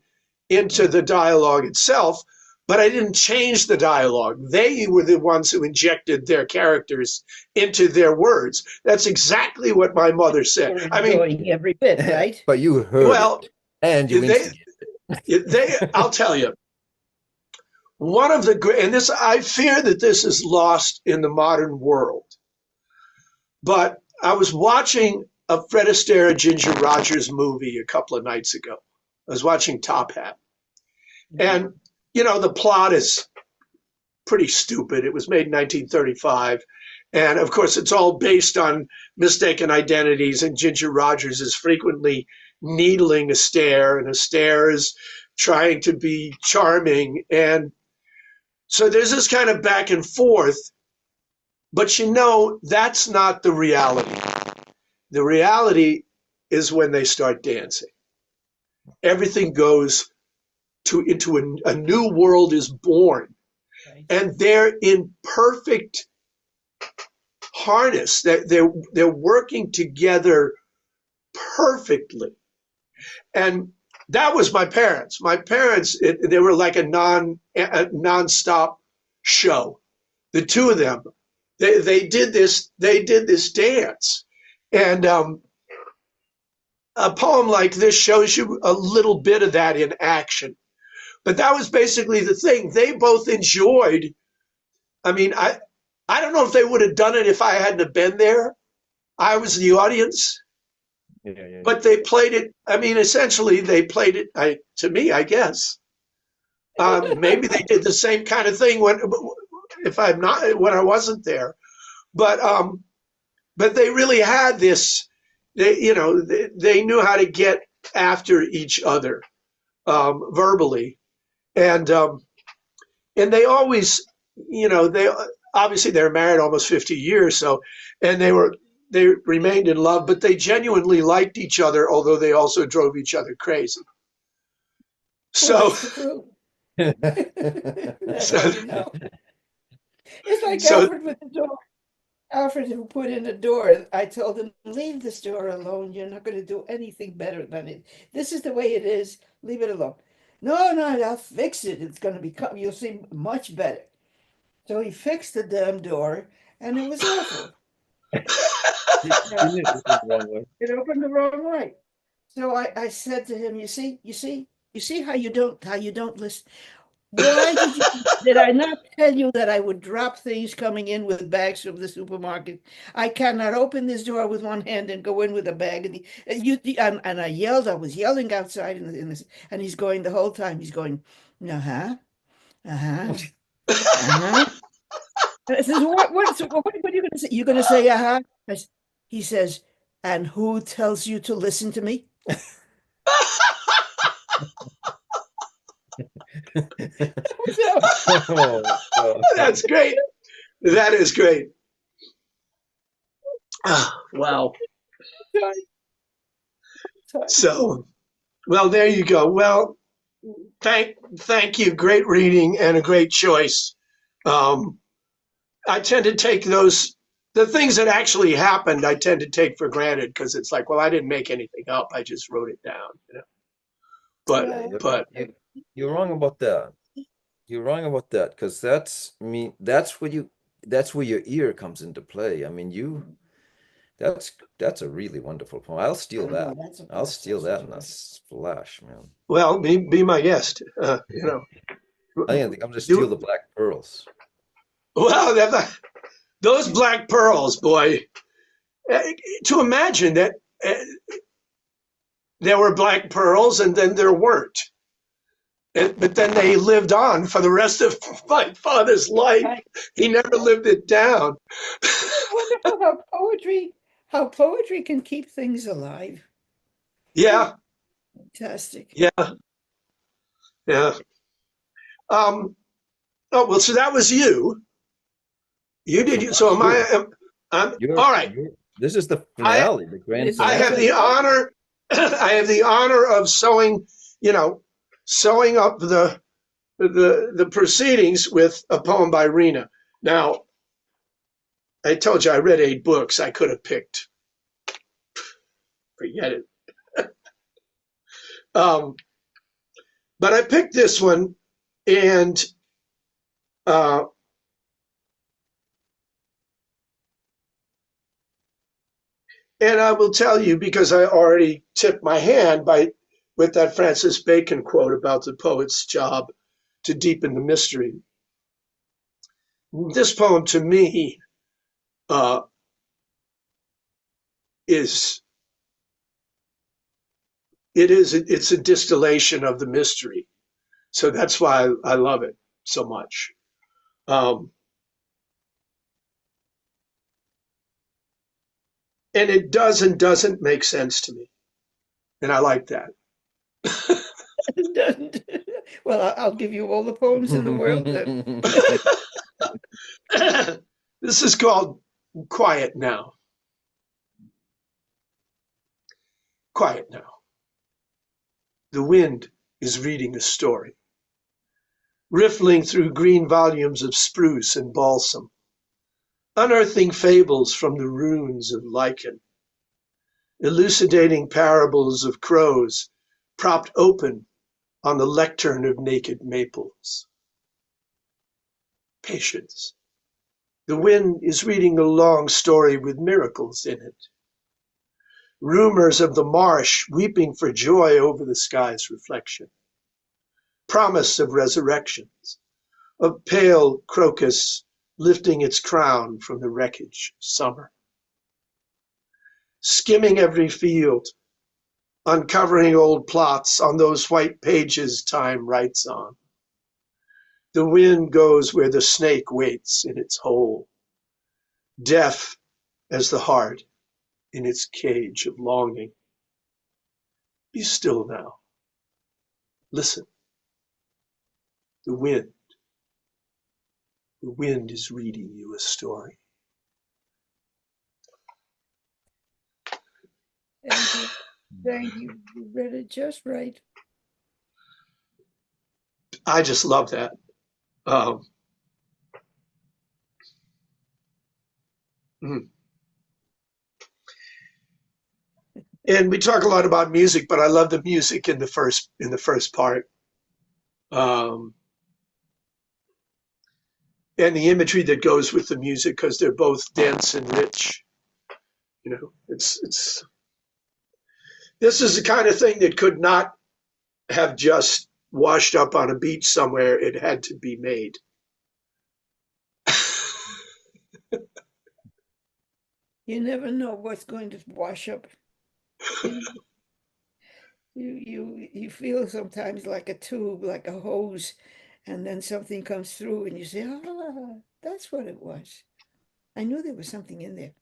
into the dialogue itself, but I didn't change the dialogue. They were the ones who injected their characters into their words. That's exactly what my mother said. You're I mean, enjoying every bit, right? But you heard well, it and you they, instigated. I'll tell you, one of the great, and this, I fear that this is lost in the modern world, but I was watching a Fred Astaire Ginger Rogers movie a couple of nights ago. I was watching Top Hat. And, the plot is pretty stupid. It was made in 1935. And of course, it's all based on mistaken identities. And Ginger Rogers is frequently needling Astaire, and Astaire is trying to be charming. And so there's this kind of back and forth. But that's not the reality. The reality is when they start dancing. Everything goes into a new world is born. Right. And they're in perfect harness. They're working together perfectly. And that was my parents. My parents, they were like a nonstop show. The two of them, they did this dance. And a poem like this shows you a little bit of that in action. But that was basically the thing. They both enjoyed. I mean, I don't know if they would have done it if I hadn't have been there. I was the audience. Yeah. But they played it. I mean, essentially, they played it to me, I guess. Maybe they did the same kind of thing when I wasn't there. But they really had this. They knew how to get after each other verbally. And they always, they obviously they're married almost 50 years. So, and they remained in love, but they genuinely liked each other, although they also drove each other crazy. So, It's like Alfred with the door. Alfred, who put in a door, I told him, leave this door alone. You're not going to do anything better than it. This is the way it is. Leave it alone. No, I'll fix it. It's going to become, you'll see much better. So he fixed the damn door, and it was awful. It opened the wrong way. So I said to him, you see how you don't listen. Why did I not tell you that I would drop things coming in with bags from the supermarket? I cannot open this door with one hand and go in with a bag. And I yelled. I was yelling outside and he's going the whole time. He's going, uh-huh. I says, what are you going to say? You're going to say, uh-huh? He says, and who tells you to listen to me? That's great. That is great. Wow. So, well, there you go. Well, thank you. Great reading and a great choice. I tend to take the things that actually happened, I tend to take for granted because it's like, well, I didn't make anything up. I just wrote it down. But you're wrong about that. You're wrong about that because that's where your ear comes into play. I mean, That's a really wonderful poem. I'll steal Oh, no, that. that's a I'll that's steal such a that in a treasure. flash, man. Well, be my guest. I'm gonna steal Do the black pearls. well. Those black pearls, boy. To imagine that there were black pearls and then there weren't. But then they lived on for the rest of my father's life. Right. He never lived it down. Wonderful how poetry can keep things alive. Yeah, Fantastic. yeah, yeah. Oh well, so that was you. You did So you. So what's am you? I? I'm You're all right. you're this is the I finale, the grand This is I the have finale. the finale. honor. I have the honor of sewing. Sewing up the proceedings with a poem by Rhina. Now, I told you I read 8 books. I could have picked. Forget it. Um, but I picked this one, and uh, I will tell you because I already tipped my hand with that Francis Bacon quote about the poet's job to deepen the mystery. This poem to me uh, is it's a distillation of the mystery. So that's why I love it so much. Um, and it doesn't make sense to me, and I like that. Well, I'll give you all the poems in the world then. This is called Quiet Now. Quiet now. The wind is reading a story, riffling through green volumes of spruce and balsam, unearthing fables from the ruins of lichen, elucidating parables of crows propped open on the lectern of naked maples. Patience. The wind is reading a long story with miracles in it. Rumors of the marsh weeping for joy over the sky's reflection. Promise of resurrections, of pale crocus lifting its crown from the wreckage of summer. Skimming every field, uncovering old plots on those white pages time writes on. The wind goes where the snake waits in its hole, deaf as the heart in its cage of longing. Be still now. Listen. The wind. The wind is reading you a story. Thank you. Thank you. You read it just right. I just love that. Um, mm. And we talk a lot about music, but I love the music in the first part, um, and the imagery that goes with the music because they're both dense and rich. It's this is the kind of thing that could not have just washed up on a beach somewhere. It had to be made. You never know what's going to wash up. You you feel sometimes like a tube, like a hose, and then something comes through and you say, ah, that's what it was. I knew there was something in there.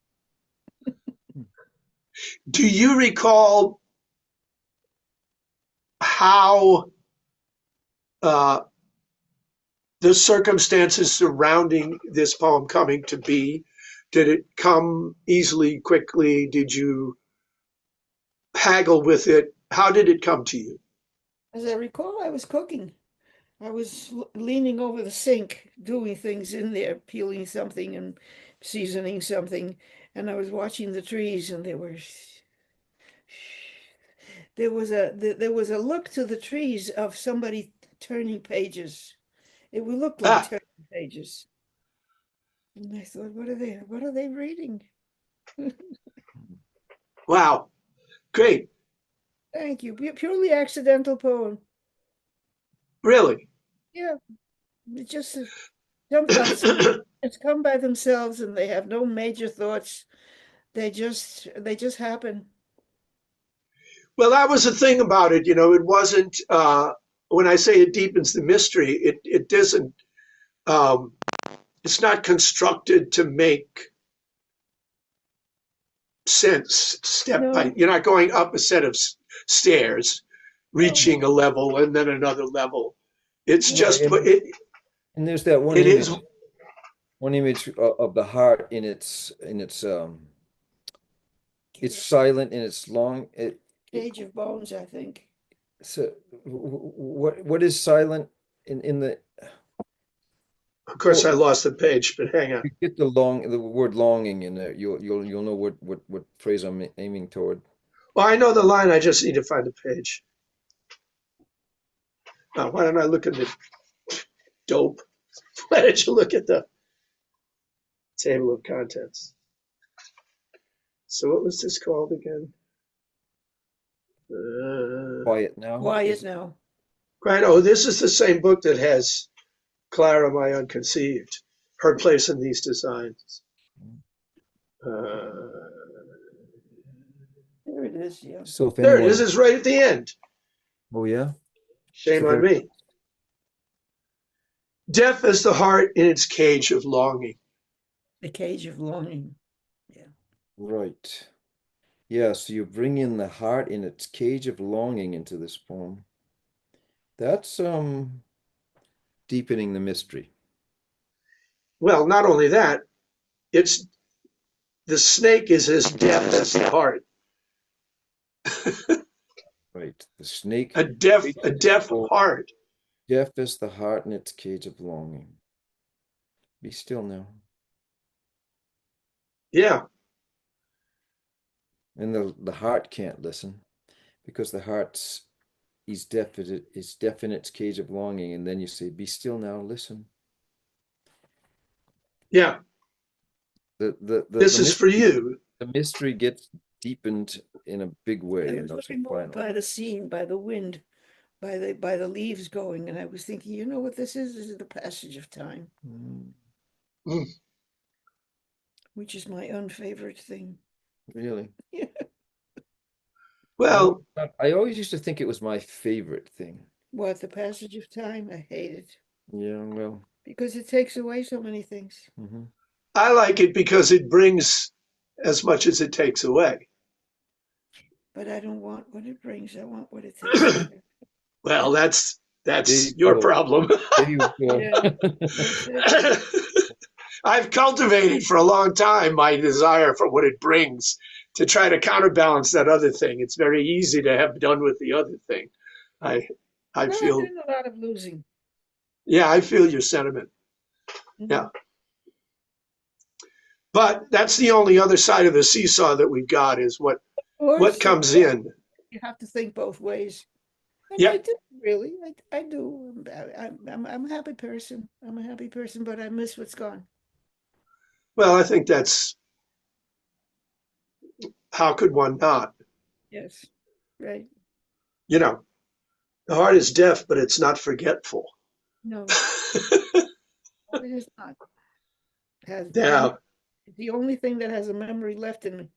Do you recall how uh, the circumstances surrounding this poem coming to be? Did it come easily, quickly? Did you haggle with it? How did it come to you? As I recall, I was cooking. I was leaning over the sink, doing things in there, peeling something and seasoning something, and I was watching the trees, and there was a look to the trees of somebody turning pages. It would look like Ah, turning pages. And I thought, what are they reading? Wow. Great. Thank you. Purely accidental poem. Really. Yeah, it just it's come by themselves, and they have no major thoughts. They just happen. Well, that was the thing about it. It wasn't, when I say it deepens the mystery, it doesn't, um, it's not constructed to make sense step by, No, you're not going up a set of stairs, no, reaching a level and then another level. It's no. Right, just, and there's that it is, one image of the heart in it's silent and it's long. Cage of bones, I think. So what is silent in the of course, I well, lost the page, but hang on. you get the word longing in there. You'll know what phrase I'm aiming toward. Well, I know the line. I just need to find the page. Why don't I look at the dope? Why did you look at the table of contents? So what was this called again? Quiet now. Quiet now. Right. Oh, this is the same book that has Clara, My Unconceived, her place in these designs. Uh, There it is. Yeah. So if there it anyone, is. It's right at the end. oh yeah, Shame so on me. Deaf as the heart in its cage of longing. The cage of longing. Yeah. right. Yeah, so you bring in the heart in its cage of longing into this poem. That's deepening the mystery. Well, not only that, it's the snake is as deaf as the heart. Right. The snake A deaf heart. deaf as the heart in its cage of longing. Be still now. Yeah. And the heart can't listen because the heart's is deaf in its cage of longing, and then you say, "Be still now, listen." Yeah. This is for you. The mystery gets deepened in a big way. I was looking more by the scene, by the wind, by the leaves going, and I was thinking, you know what this is? This is the passage of time, Mm. which is my unfavorite thing. Really? Yeah. Well, I always used to think it was my favorite thing. What, the passage of time? I hate it Yeah, well, because it takes away so many things. I like it because it brings as much as it takes away. But I don't want what it brings. I want what it takes away. Well, that's There you your go. problem. There you go. Yeah, that's it. I've cultivated for a long time my desire for what it brings to try to counterbalance that other thing. It's very easy to have done with the other thing. I No, I've feel, done a lot of losing. yeah, I feel your sentiment. Mhm. Yeah. But that's the only other side of the seesaw that we've got is Of what course, comes in. you have to think both ways. And I Yep. do, really. I do. I'm a happy person. I'm a happy person, but I miss what's gone. Well, I think that's how could one not? Yes, right. You know, the heart is deaf, but it's not forgetful. No, it is not. Has Yeah. the only thing that has a memory left in me.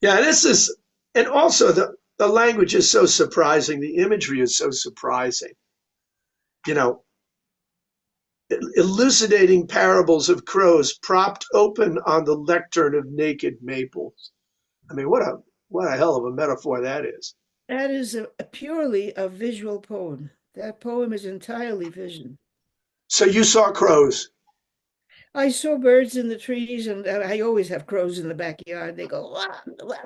Yeah, this is, and also the language is so surprising. The imagery is so surprising. You know, elucidating parables of crows propped open on the lectern of naked maples. I mean, what a hell of a metaphor that is. That is purely a visual poem. That poem is entirely vision. So you saw crows. I saw birds in the trees, and I always have crows in the backyard. They go, wah, wah,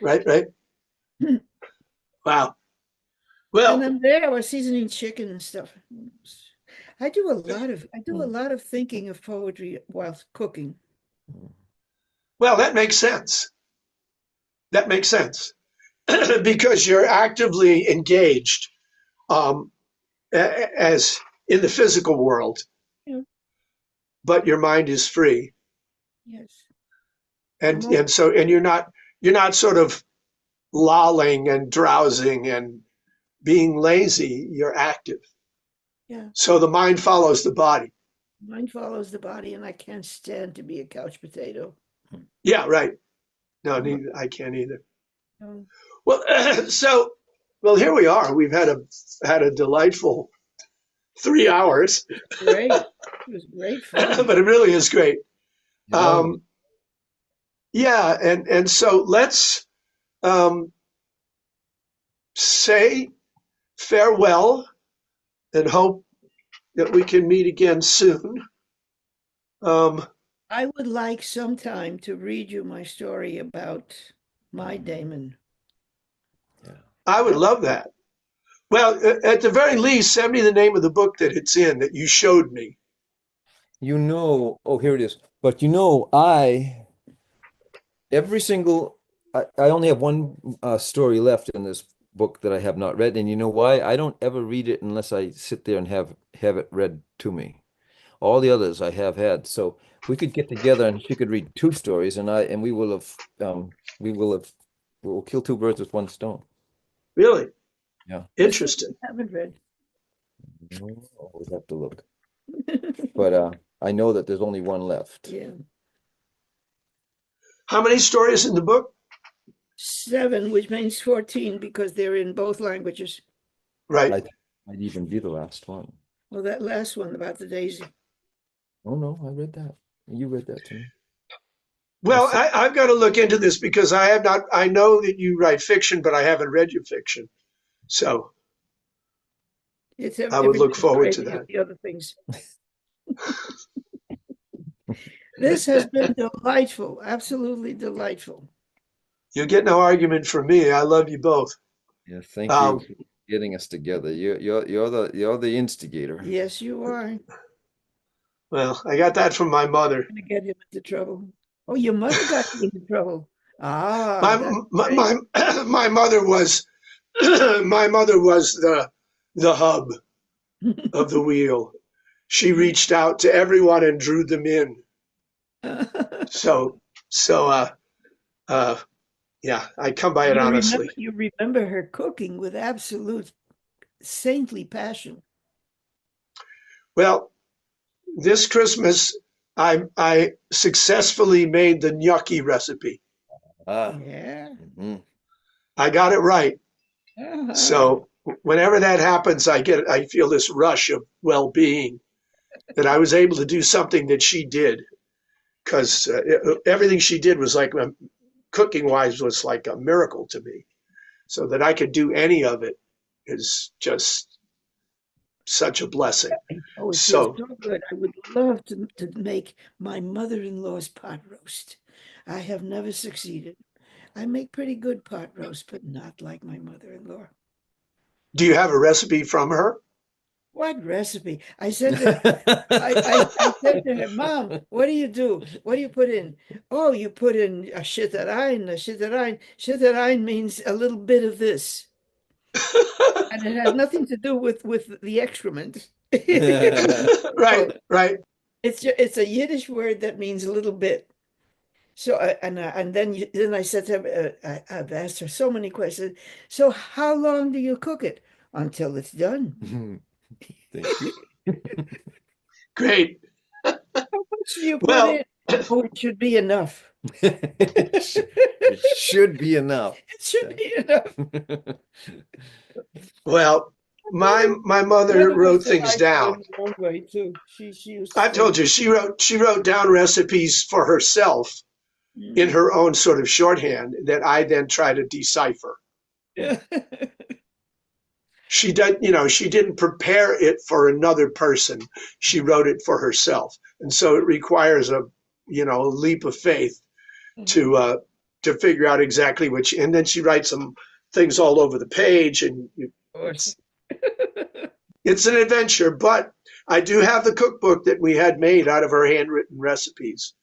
Right, right. wah. Wow. And Well, then there I was seasoning chicken and stuff. I do a lot of thinking of poetry while cooking. well, that makes sense. That makes sense because you're actively engaged as in the physical world, Yeah. but your mind is free. Yes. And you're not sort of lolling and drowsing and being lazy. You're active. Yeah. So the mind follows the body. Mine follows the body, and I can't stand to be a couch potato. Yeah, right. No, Um, neither, I can't either. um, Well, well, here we are. We've had a delightful 3 hours, Great. It was great fun. but it really is great. Yeah. Yeah, and so let's um, say farewell and hope that we can meet again soon. Um, I would like sometime to read you my story about my Damon. Yeah. I would love that. Well, at the very least, send me the name of the book that it's in that you showed me. Oh, here it is. But every single, I only have one story left in this book that I have not read. And you know why? I don't ever read it unless I sit there and have it read to me. All the others I have had. So if we could get together and she could read two stories and we will have, we'll kill two birds with one stone. Really Yeah. interesting. I haven't read. We'll have to look. But I know that there's only one left. Yeah. How many stories in the book? 7, which means 14 because they're in both languages. Right. I might even be the last one. Well, that last one about the daisy. Oh no, I read that. You read that to me. Well, I've got to look into this because I have not. I know that you write fiction, but I haven't read your fiction, so It's I would look everything's forward to crazy that. with the other things. This has been delightful, absolutely delightful. You get no argument from me. I love you both. Yeah, thank Um, you for getting us together. You're the instigator. Yes, you are. well, I got that from my mother. Going to get him into trouble. Oh, your mother got you into trouble. Ah, My that's my great. my mother was my mother was the hub of the wheel. She reached out to everyone and drew them in. So so uh yeah, I come by it honestly. You remember her cooking with absolute saintly passion. Well, this Christmas I successfully made the gnocchi recipe. Ah. Yeah. Mhm. I got it right. Uh-huh. So whenever that happens, I feel this rush of well-being that I was able to do something that she did because everything she did was like cooking wise was like a miracle to me. So that I could do any of it is just such a blessing. Oh, it feels So so good. I would love to make my mother-in-law's pot roast. I have never succeeded. I make pretty good pot roast, but not like my mother-in-law. do you have a recipe from her? What recipe? I said to her, Mom, what do you do? What do you put in? Oh, you put in a shitarain, a shitarain. Shitarain means a little bit of this. And it has nothing to do with the excrement. right, So right. it's a Yiddish word that means a little bit. So and then I said to her, I've asked her so many questions. So how long do you cook it? Until it's done. Thank you. Great. How much do you put Well, in? Oh, it should be enough. It should be enough. It should be enough. well, my mother Mother was wrote things delightful down. in her own way too. She used to I say, told you she wrote down recipes for herself in "Mm, her own sort of shorthand that I then try to decipher. yeah." She didn't prepare it for another person. She wrote it for herself. And so it requires a leap of faith to figure out exactly which, and then she writes some things all over the page and Of course. it's an adventure, but I do have the cookbook that we had made out of her handwritten recipes.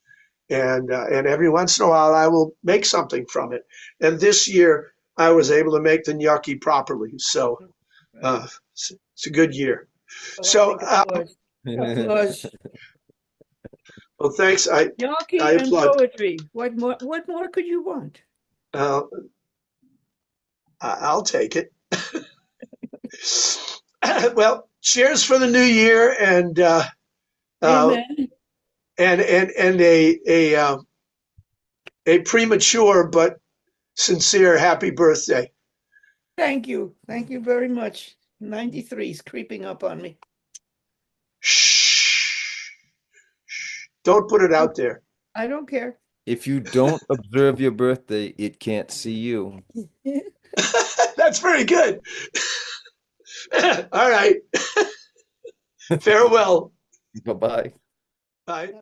And every once in a while I will make something from it. And this year I was able to make the gnocchi properly. So it's a good year. Oh, I So think applause. Applause. Well, thanks. Gnocchi I and applaud. poetry. What more? What more could you want? Uh, I'll take it. Well, cheers for the new year, and Amen. a premature but sincere happy birthday. Thank you. Thank you very much. 93 is creeping up on me. Shh. Don't put it out there. I don't care. If you don't observe your birthday, it can't see you. That's very good. All right. Farewell. Bye-bye. Bye.